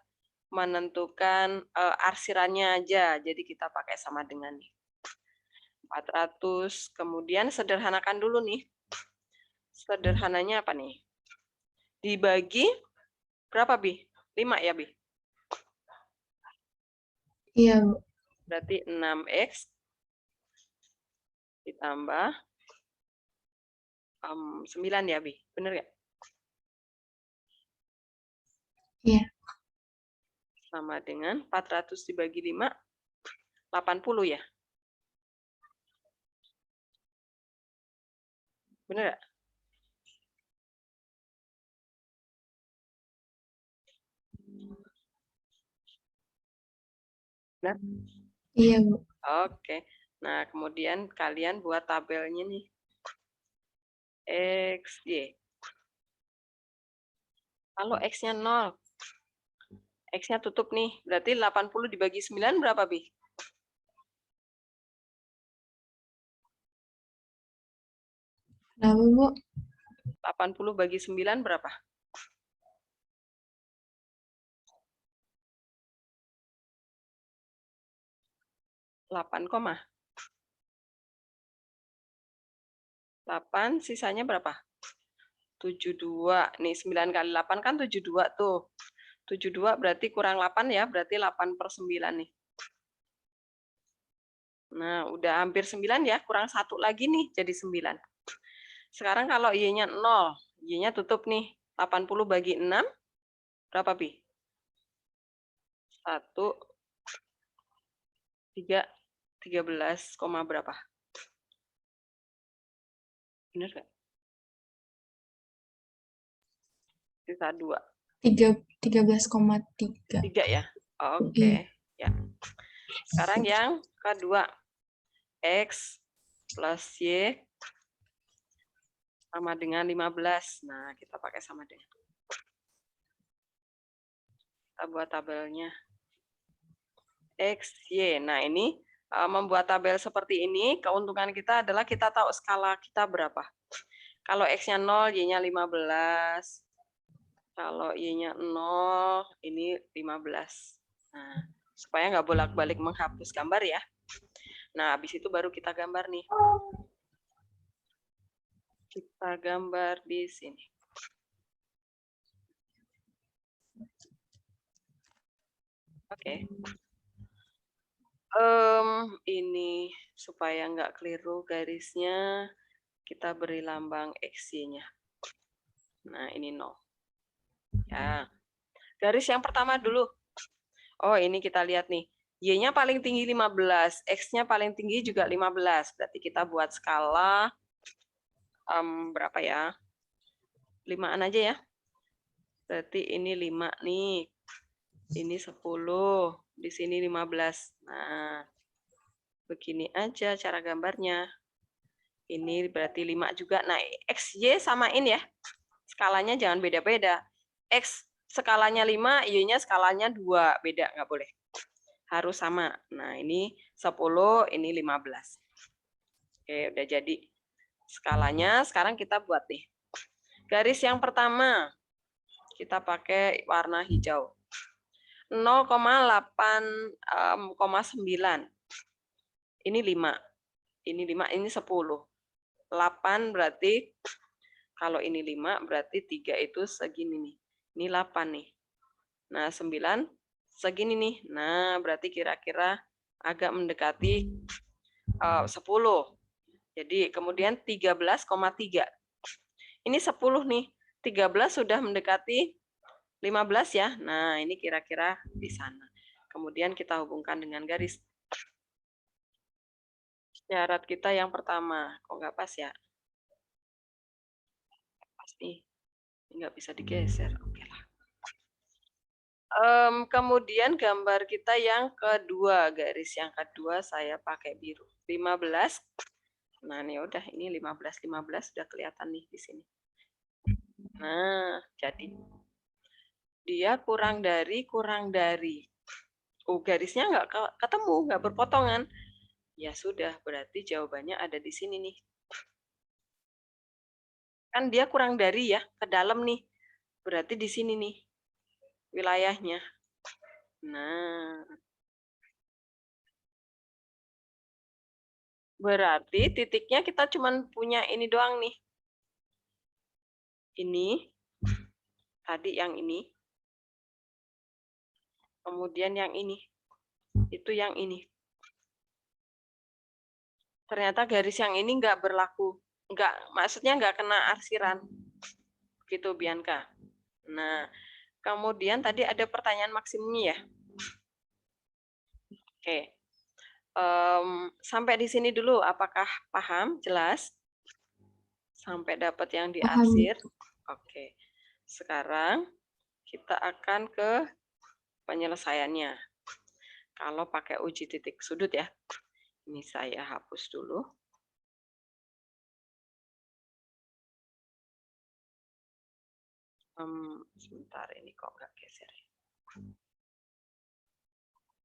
menentukan arsirannya aja. Jadi kita pakai sama dengan 400. Kemudian sederhanakan dulu nih. Sederhananya apa nih? Dibagi berapa, Bi? 5 ya, Bi? Iya, Bu. Berarti 6X ditambah 9 ya, Bi? Bener nggak? Iya. Sama dengan 400 dibagi 5, 80 ya? Bener nggak? Benar? Iya, Bu. Oke. Nah, kemudian kalian buat tabelnya nih. X, Y. Kalau X-nya 0, X-nya tutup nih. Berarti 80 dibagi 9 berapa, Bi? Kenapa, Bu? 80 bagi 9 berapa? 8, 8, sisanya berapa? 72. Nih, 9 kali 8 kan 72 tuh. 72 berarti kurang 8 ya, berarti 8/9 nih. Nah, udah hampir 9 ya, kurang 1 lagi nih, jadi 9. Sekarang kalau Y-nya 0, Y-nya tutup nih. 80 bagi 6, berapa, Bi? 1, 3, 13, berapa? Bener nggak? Sisa 2. 13,3. 3 ya? Oke. Ya. Sekarang yang kedua. X plus Y sama dengan 15. Nah, kita pakai sama dengan. Kita buat tabelnya. X, Y. Nah, ini membuat tabel seperti ini, keuntungan kita adalah kita tahu skala kita berapa. Kalau X-nya 0, Y-nya 15. Kalau Y-nya 0, ini 15. Nah, supaya nggak bolak-balik menghapus gambar ya. Nah, habis itu baru kita gambar nih. Kita gambar di sini. Oke. Ini supaya nggak keliru garisnya, kita beri lambang XY-nya. Nah, ini 0. Ya. Garis yang pertama dulu. Oh, ini kita lihat nih. Y-nya paling tinggi 15, X-nya paling tinggi juga 15. Berarti kita buat skala berapa ya? 5-an aja ya. Berarti ini 5 nih. Ini 10, di sini 15. Nah, begini aja cara gambarnya. Ini berarti 5 juga. Nah, X, Y samain ya. Skalanya jangan beda-beda. X skalanya 5, Y-nya skalanya 2. Beda, nggak boleh. Harus sama. Nah, ini 10, ini 15. Oke, udah jadi. Skalanya sekarang kita buat nih. Garis yang pertama, kita pakai warna hijau. 0,8,9. Ini 5. Ini 5, ini 10. 8 berarti, kalau ini 5, berarti 3 itu segini nih. Ini 8 nih. Nah, 9 segini nih. Nah, berarti kira-kira agak mendekati 10. Jadi, kemudian 13,3. Ini 10 nih. 13 sudah mendekati 15 ya. Nah, ini kira-kira di sana. Kemudian kita hubungkan dengan garis. Syarat kita yang pertama. Kok nggak pas ya? Pas nih. Nggak bisa digeser. Oke lah. Kemudian gambar kita yang kedua, garis yang kedua saya pakai biru. 15. Nah, ini udah, ini 15 sudah kelihatan nih di sini. Nah, jadi dia kurang dari. Oh, garisnya nggak ketemu, nggak berpotongan. Ya sudah, berarti jawabannya ada di sini nih. Kan dia kurang dari ya, ke dalam nih. Berarti di sini nih wilayahnya. Nah, berarti titiknya kita cuma punya ini doang nih. Ini, tadi yang ini. Kemudian yang ini. Itu yang ini. Ternyata garis yang ini nggak berlaku. Maksudnya nggak kena arsiran. Gitu, Bianca. Nah, kemudian tadi ada pertanyaan maksimumnya ya. Oke. Sampai di sini dulu, apakah paham? Jelas? Sampai dapat yang diarsir? Oke. Sekarang kita akan ke penyelesaiannya. Kalau pakai uji titik sudut ya. Ini saya hapus dulu. Sebentar, ini kok nggak geser.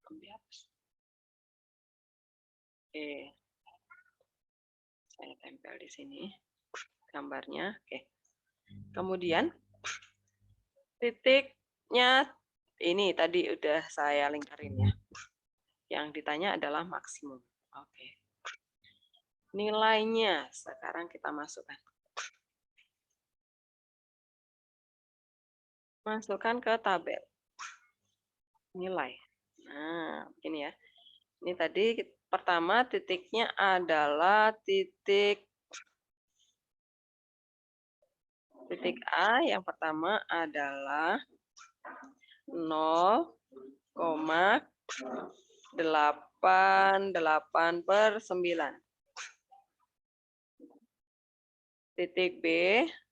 Dihapus. Oke. Saya tempel di sini gambarnya. Oke. Kemudian titiknya ini tadi udah saya lingkarin ya. Yang ditanya adalah maksimum. Oke. Nilainya sekarang kita masukkan. Masukkan ke tabel. Nilai. Nah, begini ya. Ini tadi pertama titiknya adalah titik A yang pertama adalah 0,88/9. Titik B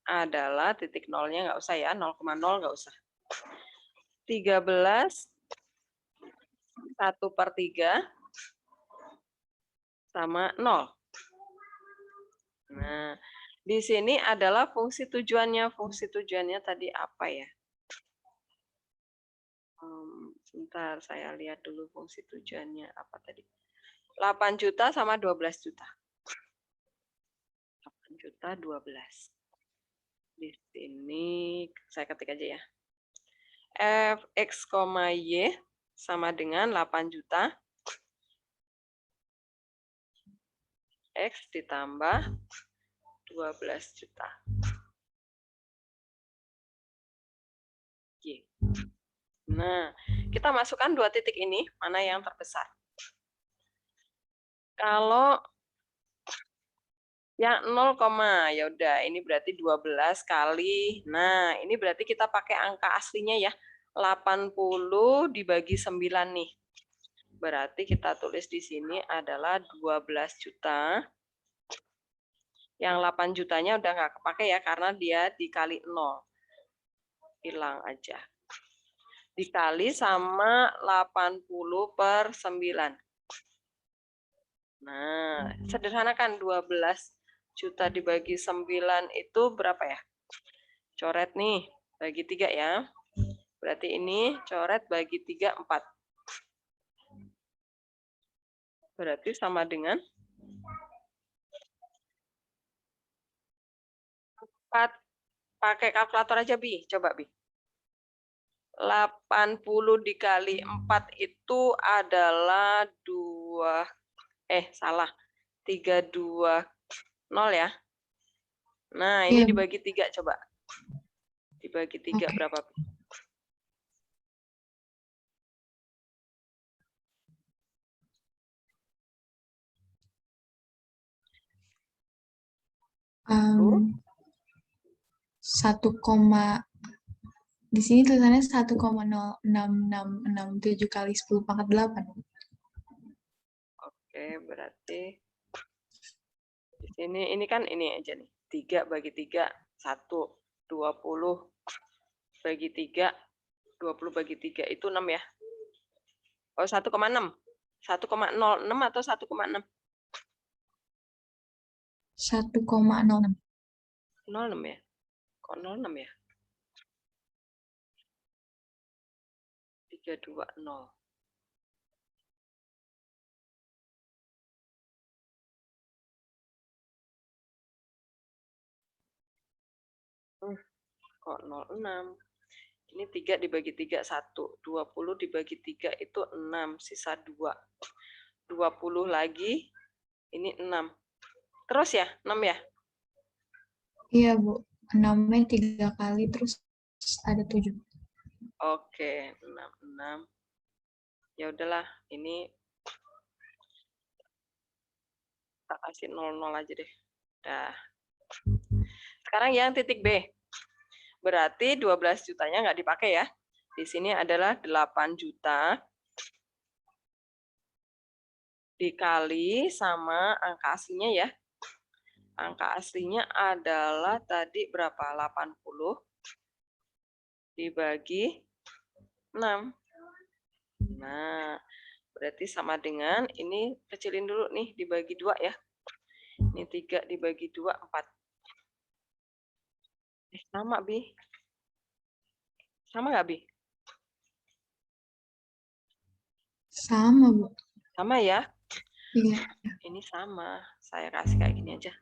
adalah titik nolnya nggak usah ya, 0,0 nggak usah. 13 1/3 sama 0. Nah, di sini adalah fungsi tujuannya. Fungsi tujuannya tadi apa ya? Sebentar, saya lihat dulu fungsi tujuannya apa tadi. 8 juta sama 12 juta. 8 juta 12. Di sini saya ketik aja ya. Fx, Y sama dengan 8 juta. X ditambah 12 juta. Y. Nah, kita masukkan dua titik ini, mana yang terbesar. Kalau yang 0, ya udah ini berarti 12 kali. Nah, ini berarti kita pakai angka aslinya ya. 80 dibagi 9 nih. Berarti kita tulis di sini adalah 12 juta. Yang 8 jutanya udah nggak kepake ya, karena dia dikali 0. Hilang aja. Dikali sama 80/9. Nah, sederhanakan 12 juta dibagi 9 itu berapa ya? Coret nih, bagi 3 ya. Berarti ini coret bagi 3, 4. Berarti sama dengan 4. Pakai kalkulator aja, Bi. Coba, Bi. 80 dikali 4 itu adalah 320 ya. Nah, ini Iya, Bu. dibagi 3 coba. Dibagi 3 Oke. berapa? Em, 1, di sini tulisannya 1,06667 kali 10 pangkat 8. Oke, berarti di sini ini kan ini aja nih. 3 bagi 3 1, 20 bagi 3, 20 bagi 3 itu 6 ya. Oh, 1,6. 1,06 atau 1,6? 1,06. 06 ya. Kok 06 ya? 320. Kok 06? Ini 3 dibagi 3, 1. 20 dibagi 3 itu 6, sisa 2. 20 lagi, ini 6. Terus ya, 6 ya? Iya, Bu. 6-nya 3 kali, terus ada 7. Oke, 6. Ya udahlah, ini tak kasih 00 aja deh. Dah. Sekarang yang titik B. Berarti 12 jutanya nggak dipakai ya. Di sini adalah 8 juta dikali sama angka aslinya ya. Angka aslinya adalah tadi berapa? 80 dibagi 6. Nah, berarti sama dengan ini kecilin dulu nih dibagi 2 ya. Ini 3 dibagi 2, 4. Sama, Bi. Sama nggak, Bi? Sama, Bu. Sama ya? Iya. Ini sama. Saya kasih kayak gini aja.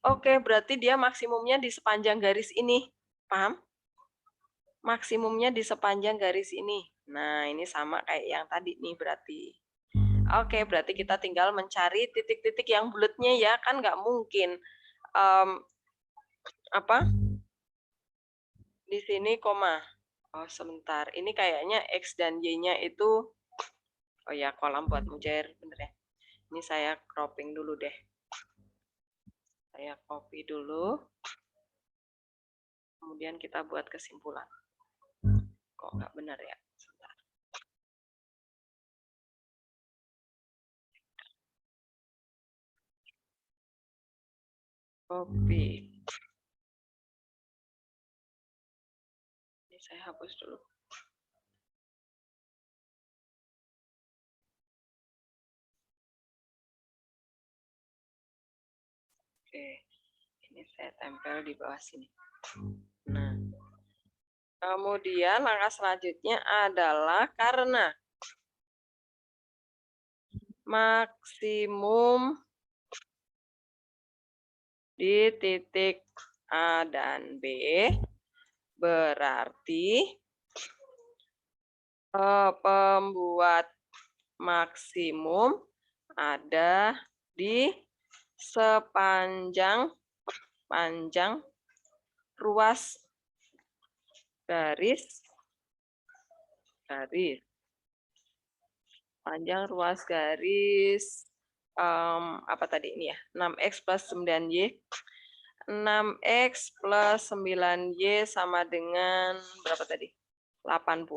Oke, berarti dia maksimumnya di sepanjang garis ini. Paham? Maksimumnya di sepanjang garis ini. Nah, ini sama kayak yang tadi nih berarti. Oke, berarti kita tinggal mencari titik-titik yang bulatnya ya. Kan nggak mungkin. Apa? Di sini koma. Oh, sebentar. Ini kayaknya X dan Y-nya itu, oh ya, kolam buat mujair, bener ya. Ini saya cropping dulu deh. Saya copy dulu. Kemudian kita buat kesimpulan. Kok nggak benar ya? Sebentar. Copy. Ini saya hapus dulu. Oke, ini saya tempel di bawah sini. Nah, kemudian langkah selanjutnya adalah karena maksimum di titik A dan B berarti pembuat maksimum ada di sepanjang ruas garis panjang ruas garis apa tadi ini ya, 6x plus 9y. 6x plus 9y sama dengan berapa tadi? 80.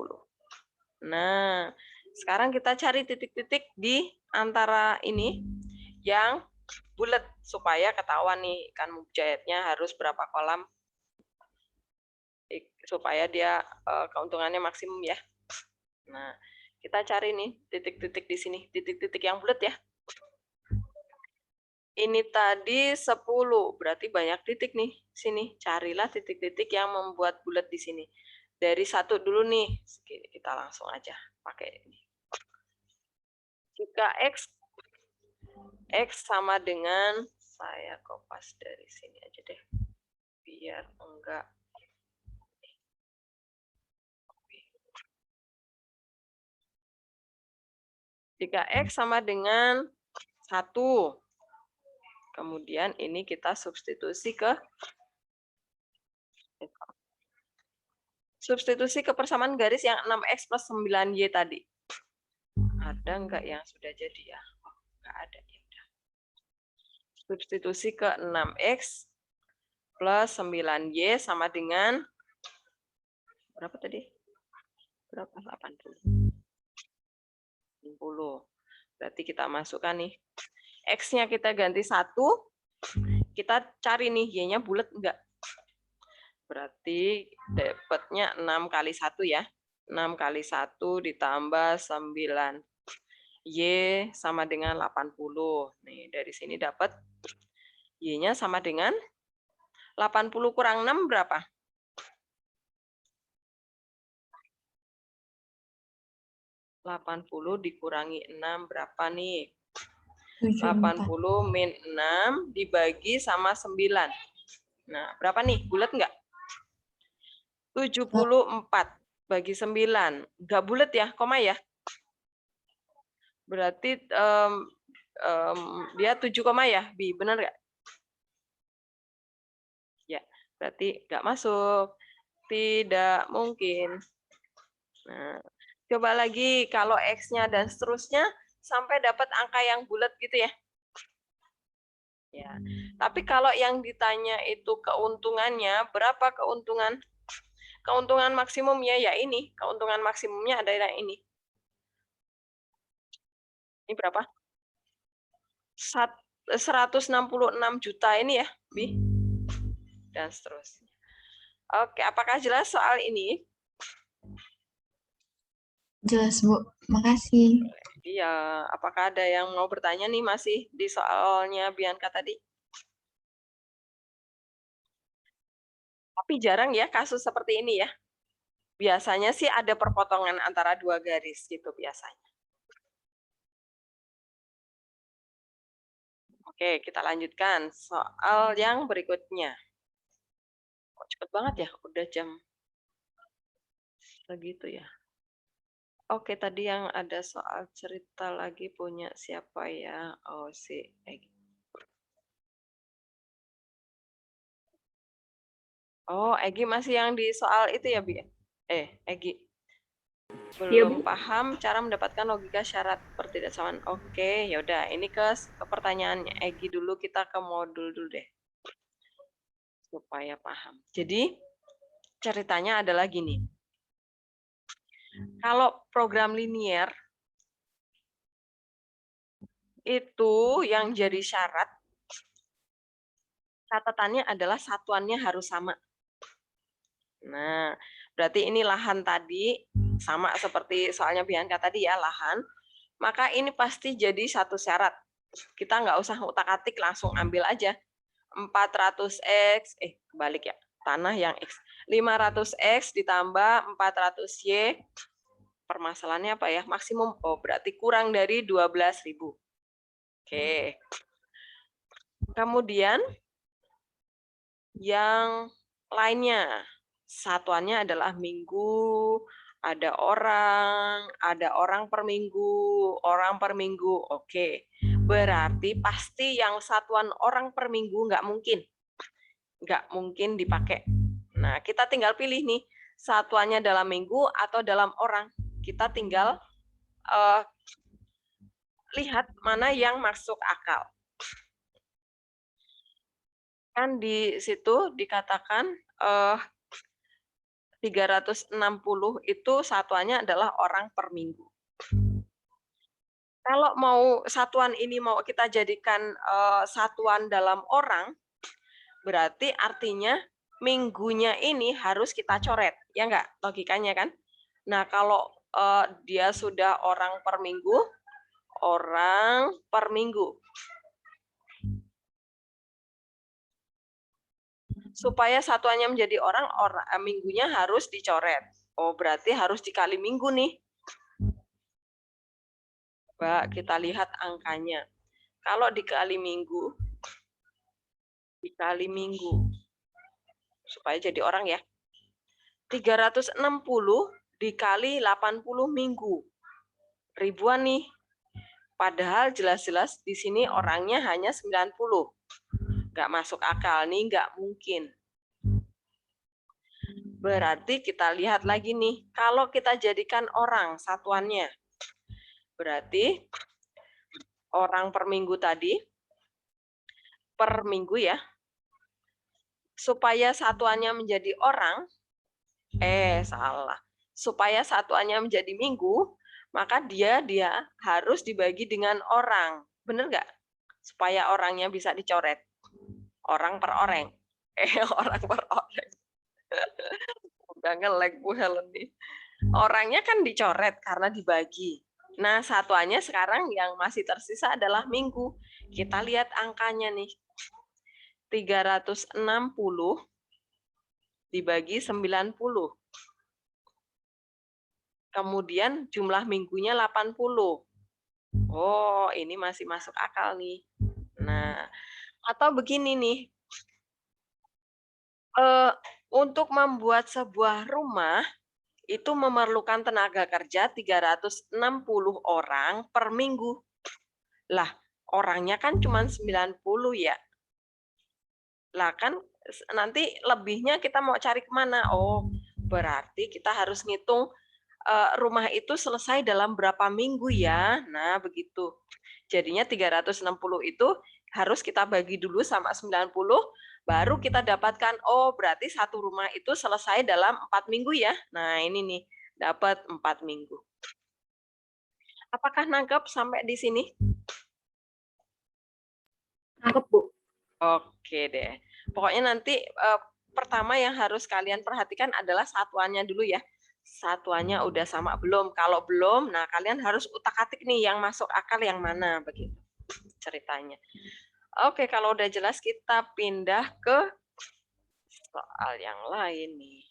Nah, sekarang kita cari titik-titik di antara ini yang bulat supaya ketahuan nih kan mujairnya harus berapa kolam supaya dia keuntungannya maksimum ya. Nah, kita cari nih titik-titik di sini, titik-titik yang bulat ya. Ini tadi 10, berarti banyak titik nih sini. Carilah titik-titik yang membuat bulat di sini. Dari 1 dulu nih, kita langsung aja pakai ini. Jika X sama dengan, saya kopas dari sini aja deh, biar enggak. Jika X sama dengan 1, kemudian ini kita substitusi ke persamaan garis yang 6x plus 9y tadi. Ada enggak yang sudah jadi ya? Enggak ada. Substitusi ke 6x plus 9y sama dengan berapa tadi? Berapa? 80. Berarti kita masukkan nih. X-nya kita ganti 1. Kita cari nih y-nya bulat enggak? Berarti dapatnya 6 kali 1 ya. 6 kali 1 ditambah 9. Y sama dengan 80. Nih, dari sini dapat Y-nya sama dengan 80 kurang 6 berapa? 80 dikurangi 6 berapa nih? 80 min 6 dibagi sama 9. Nah, berapa nih? Bulat enggak? 74 bagi 9. Enggak bulat ya, koma ya? Berarti dia 7 koma ya, Bi, benar nggak? Ya, berarti nggak masuk. Tidak mungkin. Nah, coba lagi kalau X-nya dan seterusnya sampai dapat angka yang bulat gitu ya. Ya, tapi kalau yang ditanya itu keuntungannya, berapa keuntungan? Keuntungan maksimumnya ya ini. Keuntungan maksimumnya adalah ini. Ini berapa? 166 juta ini ya, Bi. Dan seterusnya. Oke, apakah jelas soal ini? Jelas, Bu. Makasih. Iya, apakah ada yang mau bertanya nih masih di soalnya Bianca tadi? Tapi jarang ya kasus seperti ini ya. Biasanya sih ada perpotongan antara 2 garis gitu biasanya. Oke, kita lanjutkan soal yang berikutnya. Kok cepet banget ya, udah jam segitu ya. Oke, tadi yang ada soal cerita lagi punya siapa ya? Oh, si Egi. Oh, Egi masih yang di soal itu ya, Bi? Egi. Belum paham cara mendapatkan logika syarat pertidaksamaan. Oke, yaudah. Ini ke pertanyaan Egi dulu, kita ke modul dulu deh. Supaya paham. Jadi, ceritanya adalah gini. Kalau program linier, itu yang jadi syarat, catatannya adalah satuannya harus sama. Nah, berarti ini lahan tadi, sama seperti soalnya Bianca tadi ya, lahan. Maka ini pasti jadi satu syarat. Kita nggak usah utak-atik, langsung ambil aja. 400X, kebalik ya, tanah yang X. 500X ditambah 400Y, permasalahannya apa ya? Maksimum, berarti kurang dari 12.000. Oke. Kemudian, yang lainnya, satuannya adalah minggu, ada orang per minggu, oke. Berarti pasti yang satuan orang per minggu nggak mungkin dipakai. Nah, kita tinggal pilih nih, satuannya dalam minggu atau dalam orang. Kita tinggal lihat mana yang masuk akal. Kan di situ dikatakan 360 itu satuannya adalah orang per minggu. Kalau mau satuan ini mau kita jadikan satuan dalam orang, berarti artinya minggunya ini harus kita coret, ya enggak? Logikanya kan? Nah, kalau dia sudah orang per minggu, supaya satuannya menjadi orang minggunya harus dicoret. Oh, berarti harus dikali minggu nih. Coba kita lihat angkanya. Kalau dikali minggu, supaya jadi orang ya. 360 dikali 80 minggu. Ribuan nih. Padahal jelas-jelas di sini orangnya hanya 90. Nggak masuk akal nih, nggak mungkin. Berarti kita lihat lagi nih, kalau kita jadikan orang satuannya, berarti orang per minggu tadi, per minggu ya, supaya satuannya menjadi orang, salah. Supaya satuannya menjadi minggu, maka dia harus dibagi dengan orang. Bener nggak? Supaya orangnya bisa dicoret. Orang per orang. Orang per orang. Udah nge-lag Bu Helen nih. Orangnya kan dicoret karena dibagi. Nah, satuannya sekarang yang masih tersisa adalah minggu. Kita lihat angkanya nih. 360 dibagi 90. Kemudian jumlah minggunya 80. Oh, ini masih masuk akal nih. Nah, atau begini nih. Untuk membuat sebuah rumah itu memerlukan tenaga kerja 360 orang per minggu. Lah, orangnya kan cuma 90 ya. Lah kan nanti lebihnya kita mau cari kemana? Oh, berarti kita harus ngitung rumah itu selesai dalam berapa minggu ya. Nah, begitu. Jadinya 360 itu harus kita bagi dulu sama 90, baru kita dapatkan, oh berarti satu rumah itu selesai dalam 4 minggu ya. Nah, ini nih, dapat 4 minggu. Apakah nangkep sampai di sini? Nangkep, Bu. Oke deh. Pokoknya nanti pertama yang harus kalian perhatikan adalah satuannya dulu ya. Satuannya udah sama belum? Kalau belum, nah kalian harus utak-atik nih yang masuk akal yang mana begitu ceritanya. Oke, kalau udah jelas kita pindah ke soal yang lain nih.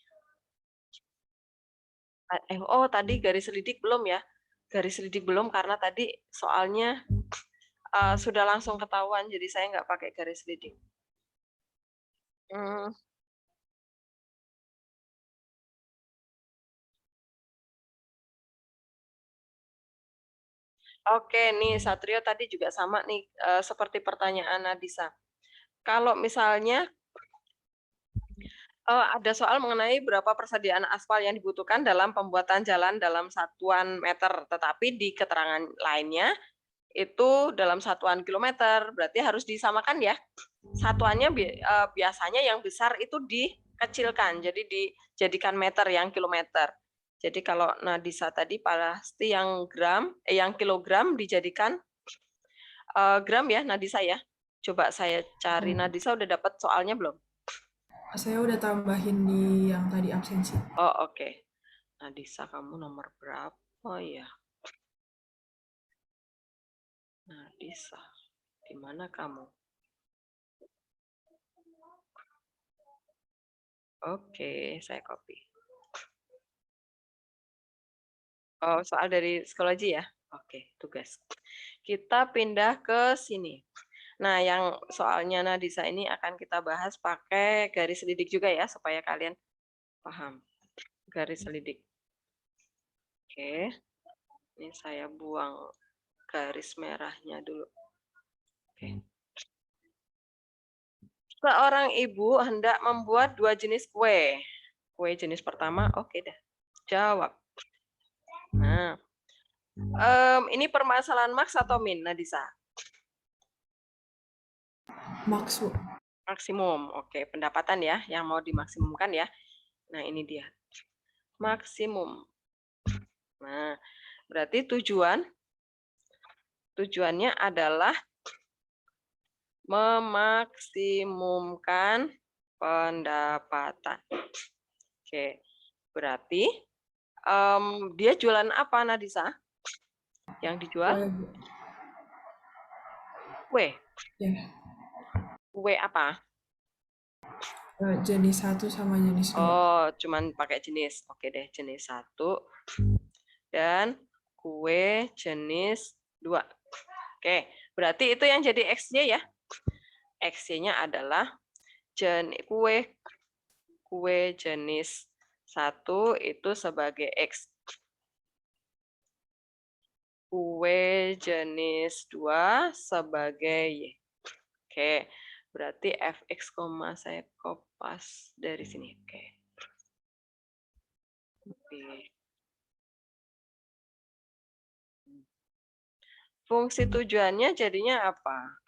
Tadi garis lidik belum ya? Garis lidik belum karena tadi soalnya sudah langsung ketahuan, jadi saya nggak pakai garis leading. Oke, nih Satrio tadi juga sama nih, seperti pertanyaan Nadisa. Kalau misalnya ada soal mengenai berapa persediaan aspal yang dibutuhkan dalam pembuatan jalan dalam satuan meter, tetapi di keterangan lainnya itu dalam satuan kilometer, berarti harus disamakan ya. Satuannya biasanya yang besar itu dikecilkan, jadi dijadikan meter yang kilometer. Jadi kalau Nadisa tadi pasti yang yang kilogram dijadikan gram ya Nadisa ya. Coba saya cari Nadisa udah dapat soalnya belum? Saya udah tambahin di yang tadi absensi. Oh oke. Nadisa kamu nomor berapa ya? Nadisa, di mana kamu? Oke, saya copy. Oh, soal dari psikologi ya? Oke, tugas. Kita pindah ke sini. Nah, yang soalnya Nadisa ini akan kita bahas pakai garis lidik juga ya, supaya kalian paham. Garis lidik. Oke. Ini saya buang garis merahnya dulu. Oke. Seorang ibu hendak membuat 2 jenis kue. Kue jenis pertama, oke dah. Jawab. Nah, ini permasalahan maks atau min, Nadisa? Maks, Bu. Maksimum. Oke, pendapatan ya, yang mau dimaksimumkan ya. Nah, ini dia. Maksimum. Nah, berarti tujuannya adalah memaksimumkan pendapatan. Oke, berarti dia jualan apa, Nadisa? Yang dijual? Kue. Ya. Kue apa? Jenis 1 sama jenis 2. Oh, cuman pakai jenis. Oke deh, jenis 1 dan kue jenis 2. Oke, berarti itu yang jadi X-nya ya. X-nya adalah kue jenis 1 itu sebagai X. Kue jenis 2 sebagai Y. Oke, berarti fx, saya kopas dari sini. Oke. Fungsi tujuannya jadinya apa?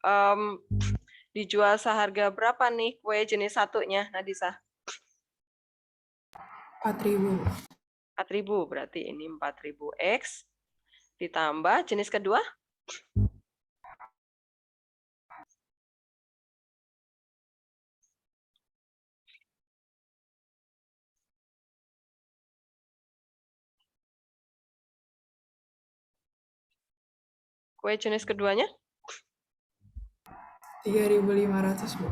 Dijual seharga berapa nih kue jenis 1-nya, Nadisa? 4.000. 4.000, berarti ini 4.000 X ditambah jenis kedua? Kue jenis keduanya? 3.500, Bu.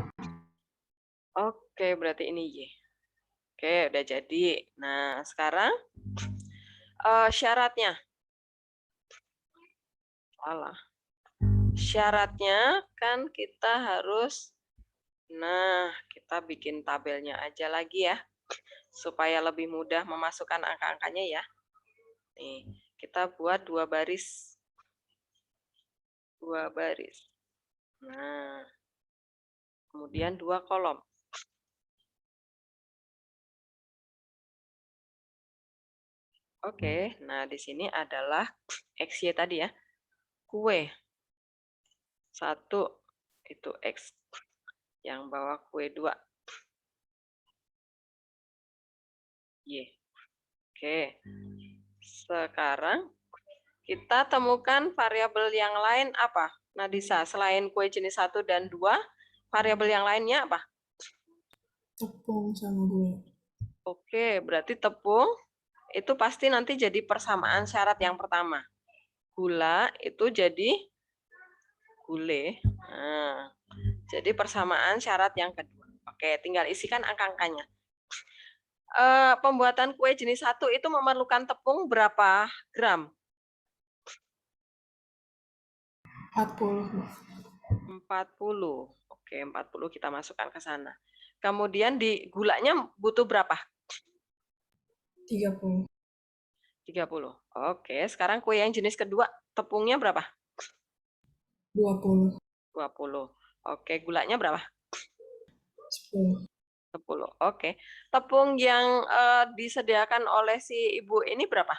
Oke, berarti ini Y. Oke, udah jadi. Nah, sekarang syaratnya. Salah. Syaratnya kan kita harus, nah, kita bikin tabelnya aja lagi ya, supaya lebih mudah memasukkan angka-angkanya ya. Nih, kita buat 2 baris. 2 baris. Nah, kemudian 2 kolom. Oke, nah di sini adalah XY tadi ya. Kue. 1 itu X. Yang bawah kue 2. Y. Oke. Sekarang kita temukan variabel yang lain apa? Nadisa, selain kue jenis 1 dan 2, variabel yang lainnya apa? Tepung sama gula. Oke, berarti tepung itu pasti nanti jadi persamaan syarat yang pertama. Gula itu jadi gule. Nah, jadi persamaan syarat yang kedua. Oke, tinggal isikan angka-angkanya. Pembuatan kue jenis 1 itu memerlukan tepung berapa gram? 40, Bu. 40. Oke, 40 kita masukkan ke sana. Kemudian di gulanya butuh berapa? 30. 30. Oke, sekarang kue yang jenis kedua, tepungnya berapa? 20. 20. Oke, gulanya berapa? 10. 10. Oke. Tepung yang disediakan oleh si ibu ini berapa?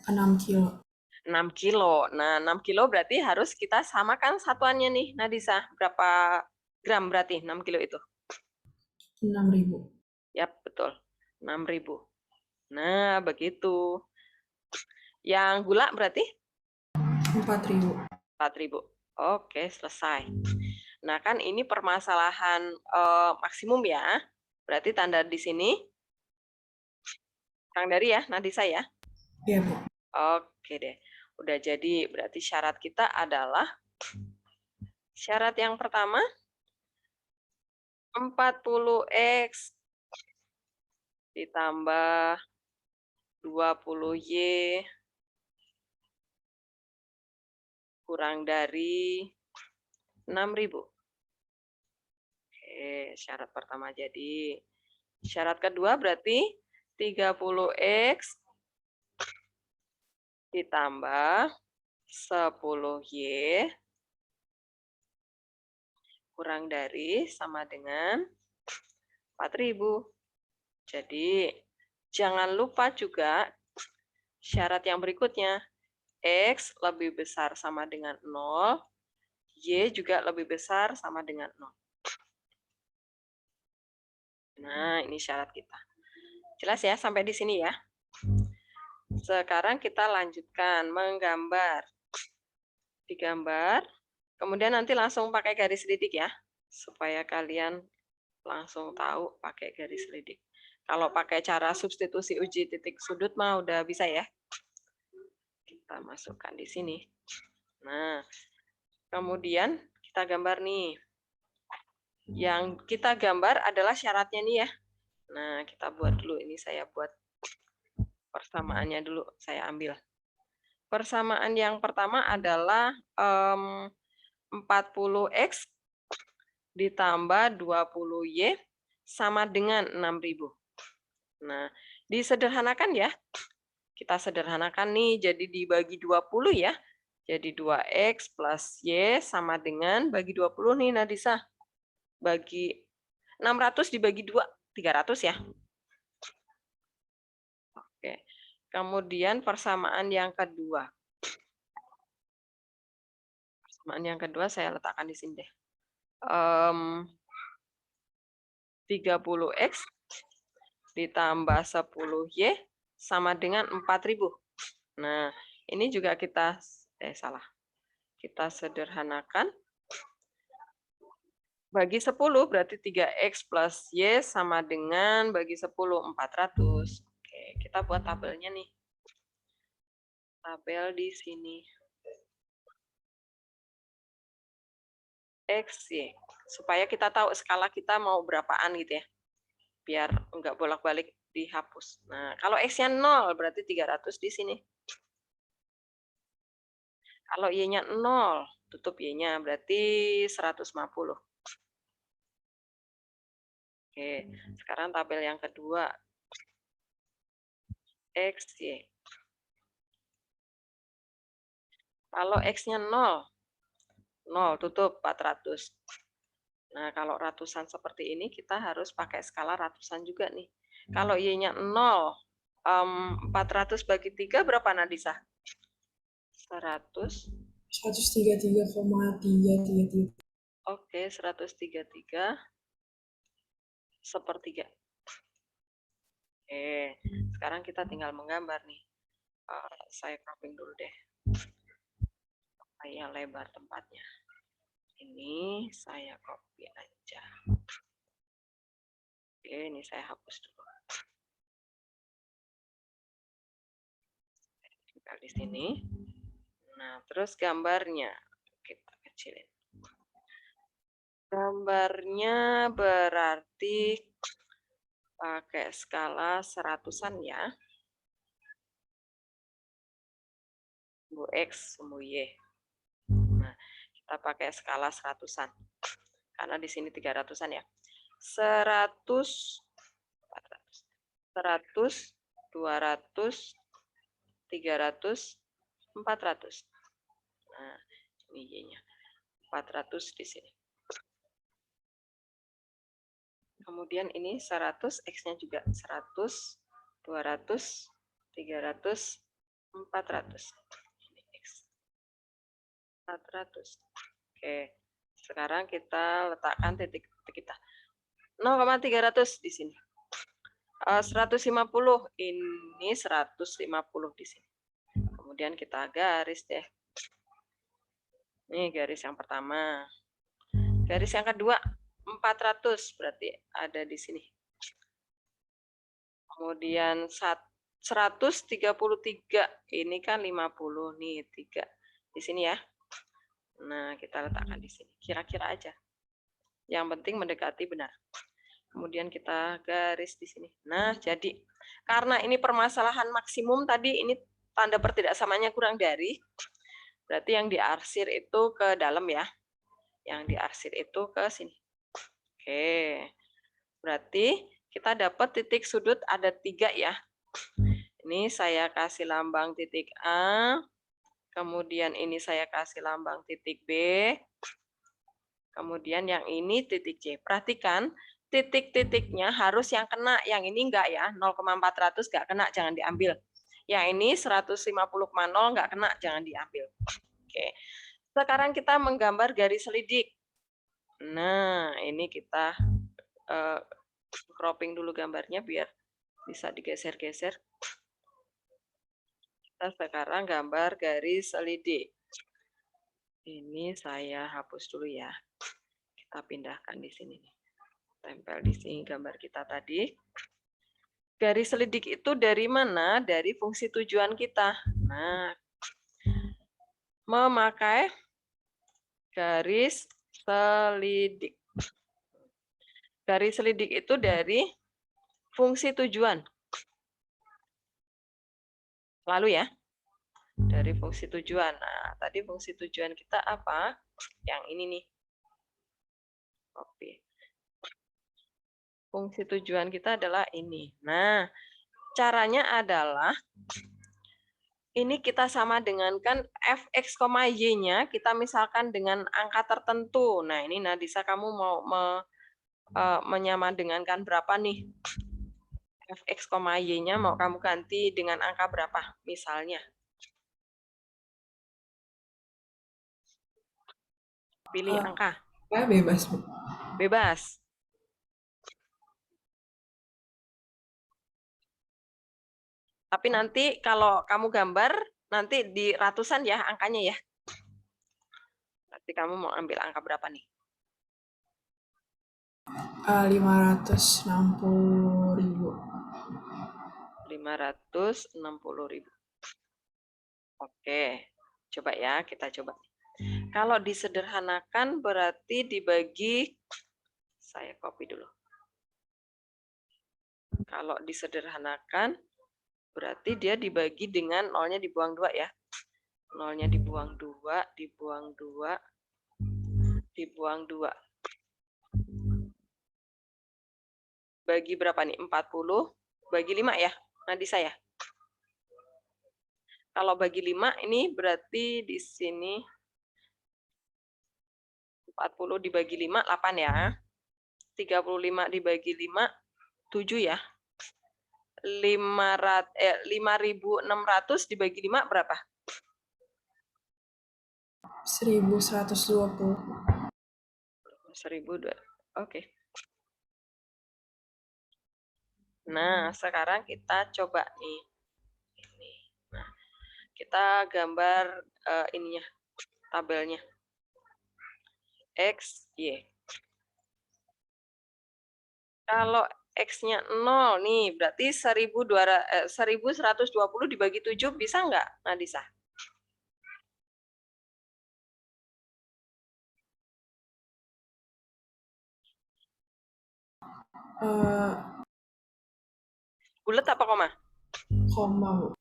6 kilo. 6 kilo. Nah, 6 kilo berarti harus kita samakan satuannya nih, Nadisa. Berapa gram berarti 6 kilo itu? 6.000. Yap, betul. 6.000. Nah, begitu. Yang gula berarti? 4.000. 4.000. Oke, selesai. Nah, kan ini permasalahan maksimum ya. Berarti tanda di sini. Kang Dari ya, Nadisa ya. Iya, Bu. Oke deh. Udah jadi, berarti syarat kita adalah syarat yang pertama 40X ditambah 20Y kurang dari 6.000. Oke, syarat pertama jadi. Syarat kedua berarti 30X ditambah 10Y kurang dari sama dengan 4.000. Jadi, jangan lupa juga syarat yang berikutnya. X lebih besar sama dengan 0, Y juga lebih besar sama dengan 0. Nah, ini syarat kita. Jelas ya sampai di sini ya? Sekarang kita lanjutkan menggambar. Digambar, kemudian nanti langsung pakai garis lidik ya, supaya kalian langsung tahu pakai garis lidik. Kalau pakai cara substitusi uji titik sudut mah udah bisa ya. Kita masukkan di sini. Nah, kemudian kita gambar nih. Yang kita gambar adalah syaratnya nih ya. Nah, kita buat dulu. Ini saya buat persamaannya dulu. Saya ambil. Persamaan yang pertama adalah 40X ditambah 20Y sama dengan 6.000. Nah, disederhanakan ya. Kita sederhanakan nih, jadi dibagi 20 ya. Jadi 2X plus Y sama dengan bagi 20 nih, Nadisa. Bagi 600 dibagi 2, 300 ya. Oke. Kemudian persamaan yang kedua. Persamaan yang kedua saya letakkan di sini deh. 30X ditambah 10Y sama dengan 4.000. Nah, ini juga kita kita sederhanakan. Bagi 10 berarti 3X plus Y sama dengan bagi 10, 400. Oke, kita buat tabelnya nih. Tabel di sini. X, Y. Supaya kita tahu skala kita mau berapaan gitu ya. Biar enggak bolak-balik dihapus. Nah, kalau X-nya 0 berarti 300 di sini. Kalau Y-nya 0, tutup Y-nya berarti 150. Oke, sekarang tabel yang kedua. X, Y. Kalau X-nya 0, 0 tutup 400. Nah, kalau ratusan seperti ini kita harus pakai skala ratusan juga nih. Kalau Y-nya 0, 400 bagi 3 berapa Nadisa? 100. 133,333. Oke, 133 sepertiga. Oke, sekarang kita tinggal menggambar nih. Saya cropping dulu deh. Supaya lebar tempatnya. Ini saya copy aja. Oke, ini saya hapus dulu. Tinggal di sini. Nah, terus gambarnya kita kecilin. Gambarnya berarti pakai skala 100-an ya. Sumbu X, sumbu Y. Kita pakai skala seratusan. Karena di sini 300-an ya. 100, 100, 200, 300, 400. Nah, ini Y-nya. 400 di sini. Kemudian ini 100, X-nya juga 100, 200, 300, 400. Ini X. 400. Oke. Sekarang kita letakkan titik kita. 0,300 di sini. 150, ini 150 di sini. Kemudian kita garis deh. Ini garis yang pertama. Garis yang kedua 400 berarti ada di sini. Kemudian 133 ini kan 50 nih 3 di sini ya. Nah, kita letakkan di sini. Kira-kira aja. Yang penting mendekati benar. Kemudian kita garis di sini. Nah, jadi karena ini permasalahan maksimum tadi ini tanda pertidaksamanya kurang dari, berarti yang diarsir itu ke dalam ya. Yang diarsir itu ke sini. Oke. Berarti kita dapat titik sudut ada 3 ya. Ini saya kasih lambang titik A. Kemudian ini saya kasih lambang titik B. Kemudian yang ini titik C. Perhatikan titik-titiknya harus yang kena. Yang ini enggak ya. 0,400 enggak kena, jangan diambil. Yang ini 150,0 enggak kena, jangan diambil. Oke. Sekarang kita menggambar garis selidik. Nah, ini kita cropping dulu gambarnya biar bisa digeser-geser. Kita sekarang gambar garis selidik. Ini saya hapus dulu ya. Kita pindahkan di sini. Tempel di sini gambar kita tadi. Garis selidik itu dari mana? Dari fungsi tujuan kita. Nah, memakai garis selidik. Garis selidik itu dari fungsi tujuan. Lalu ya, dari fungsi tujuan. Nah, tadi fungsi tujuan kita apa? Yang ini nih. Copy. Fungsi tujuan kita adalah ini. Nah, caranya adalah ini kita sama dengan kan fx, y-nya kita misalkan dengan angka tertentu. Nah, ini Nadisa kamu mau menyamandengankan berapa nih? Fx, y-nya mau kamu ganti dengan angka berapa misalnya? Pilih angka. Bebas, Bu. Bebas. Tapi nanti kalau kamu gambar, nanti di ratusan ya angkanya ya. Nanti kamu mau ambil angka berapa nih? 560.000. 560.000. Oke, coba ya, kita coba. Kalau disederhanakan berarti dibagi, saya copy dulu. Kalau disederhanakan berarti dia dibagi dengan nolnya dibuang 2 ya. Nolnya dibuang 2, dibuang 2, dibuang 2. Bagi berapa nih? 40, bagi 5 ya, nanti saya. Kalau bagi 5 ini berarti di sini 40 dibagi 5, 8 ya. 35 dibagi 5, 7 ya. 5.600 dibagi 5 berapa? 1.120. 1.002. Oke. Nah, sekarang kita coba nih. Ini. Nah, kita gambar ininya, tabelnya. X, Y. Kalau X-nya 0 nih, berarti 1.120 dibagi 7 bisa nggak, Nadisa? Bulat apa koma? Koma, Bu.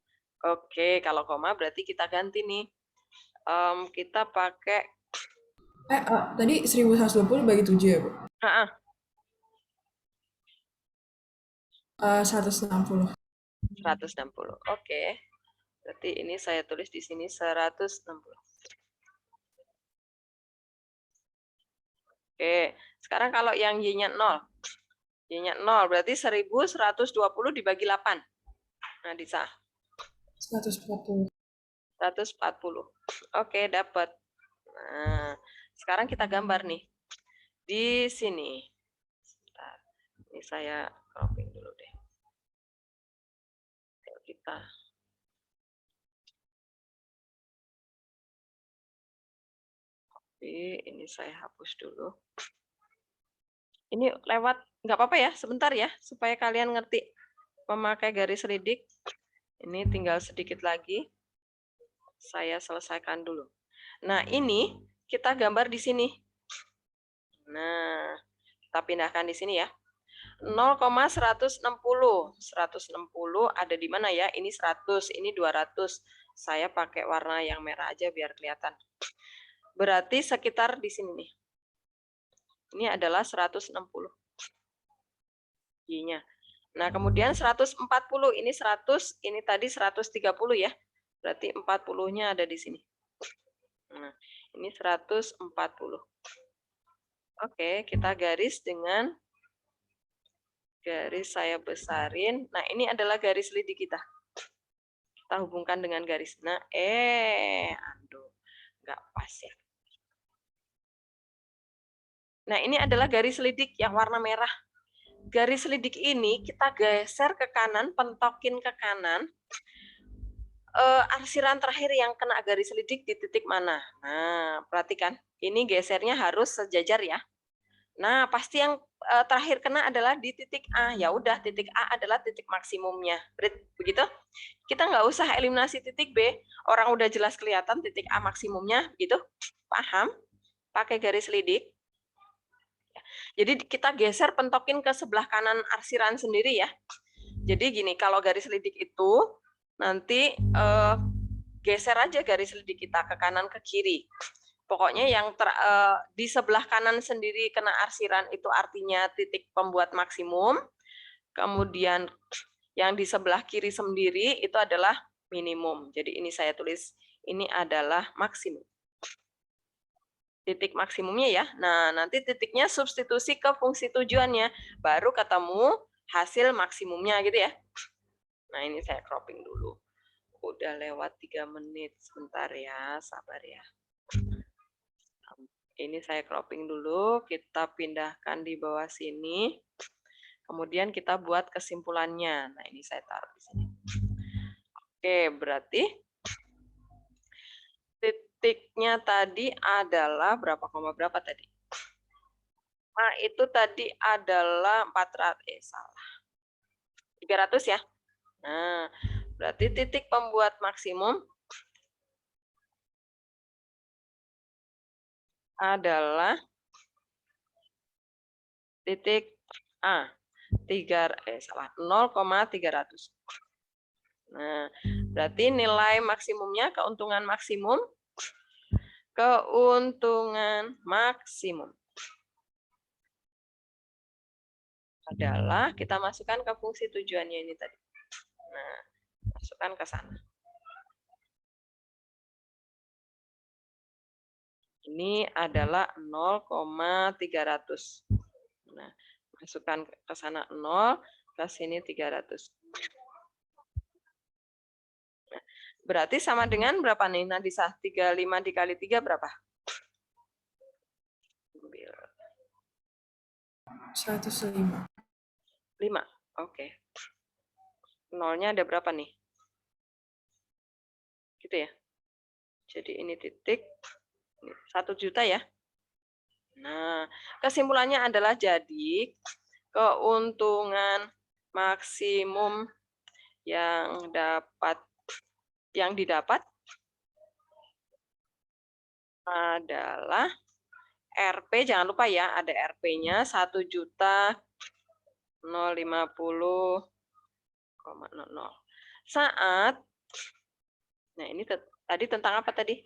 Oke, kalau koma berarti kita ganti nih. Kita pakai Tadi 1120 bagi 7 ya, Bu? Ah, 160. 160. Oke. Berarti ini saya tulis di sini 160. Oke. Sekarang kalau yang Y-nya 0. Y-nya 0 berarti 1120 dibagi 8. Nah, Disa. 140. 140. Oke, dapat. Nah, sekarang kita gambar nih. Di sini. Sebentar. Ini saya cropping dulu deh. Kita ini saya hapus dulu. Ini lewat, nggak apa-apa ya, sebentar ya, supaya kalian ngerti memakai garis lidik. Ini tinggal sedikit lagi. Saya selesaikan dulu. Nah, ini kita gambar di sini. Nah, kita pindahkan di sini ya. 0,160. 160 ada di mana ya? Ini 100, ini 200. Saya pakai warna yang merah aja biar kelihatan. Berarti sekitar di sini nih. Ini adalah 160. Y-nya. Nah, kemudian 140. Ini 100, ini tadi 130 ya. Berarti 40-nya ada di sini. Nah, ini 140. Oke, kita garis dengan garis saya besarin. Nah, ini adalah garis lidik kita. Kita hubungkan dengan garis. Nah, aduh, nggak pas ya. Nah, ini adalah garis lidik yang warna merah. Garis lidik ini kita geser ke kanan, pentokin ke kanan. Arsiran terakhir yang kena garis lidik di titik mana? Nah, perhatikan. Ini gesernya harus sejajar ya. Nah, pasti yang terakhir kena adalah di titik A. Ya udah, titik A adalah titik maksimumnya. Begitu? Kita nggak usah eliminasi titik B. Orang udah jelas kelihatan titik A maksimumnya, gitu. Paham? Pakai garis lidik. Jadi kita geser pentokin ke sebelah kanan arsiran sendiri ya. Jadi gini, kalau garis lidik itu nanti geser aja garis lidik kita ke kanan ke kiri. Pokoknya yang di sebelah kanan sendiri kena arsiran itu artinya titik pembuat maksimum. Kemudian yang di sebelah kiri sendiri itu adalah minimum. Jadi ini saya tulis, ini adalah maksimum. Titik maksimumnya ya. Nah, nanti titiknya substitusi ke fungsi tujuannya. Baru ketemu hasil maksimumnya gitu ya. Nah, ini saya cropping dulu. Udah lewat 3 menit. Sebentar ya, sabar ya. Ini saya cropping dulu. Kita pindahkan di bawah sini. Kemudian kita buat kesimpulannya. Nah, ini saya taruh di sini. Oke, berarti titiknya tadi adalah berapa koma berapa tadi? Nah, itu tadi adalah 400, salah. 300 ya. Nah, berarti titik pembuat maksimum adalah titik A. 0,300. Nah, berarti nilai maksimumnya keuntungan maksimum adalah kita masukkan ke fungsi tujuannya ini tadi. Nah, masukkan ke sana. Ini adalah 0,300. Nah, masukkan ke sana 0, ke sini 300. Nah, berarti sama dengan berapa nih, Nadisa? 35 dikali 3 berapa? 105. 5. Oke. Nolnya ada berapa nih? Gitu ya. Jadi ini titik 1 juta ya. Nah, kesimpulannya adalah jadi keuntungan maksimum yang didapat adalah RP, jangan lupa ya, ada RP-nya 1.050,00 saat, nah ini tadi tentang apa tadi?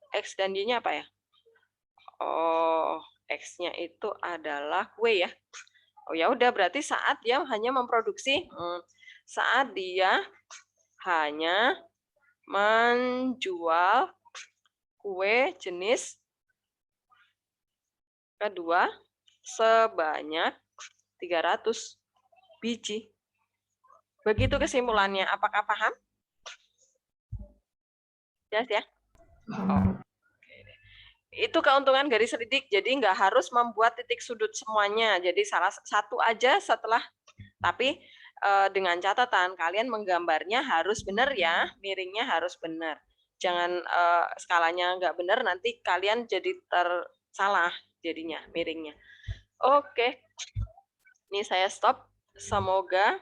X dan Y-nya apa ya? Oh, X-nya itu adalah kue ya. Oh ya udah, berarti saat dia hanya memproduksi, saat dia hanya menjual kue jenis kedua sebanyak 300 biji. Begitu kesimpulannya. Apakah paham? Jelas ya? Paham, Bu. Itu keuntungan garis lidik. Jadi nggak harus membuat titik sudut semuanya. Jadi salah satu aja setelah, tapi dengan catatan kalian menggambarnya harus benar ya, miringnya harus benar. Jangan skalanya nggak benar, nanti kalian jadi tersalah jadinya miringnya. Oke, ini saya stop. Semoga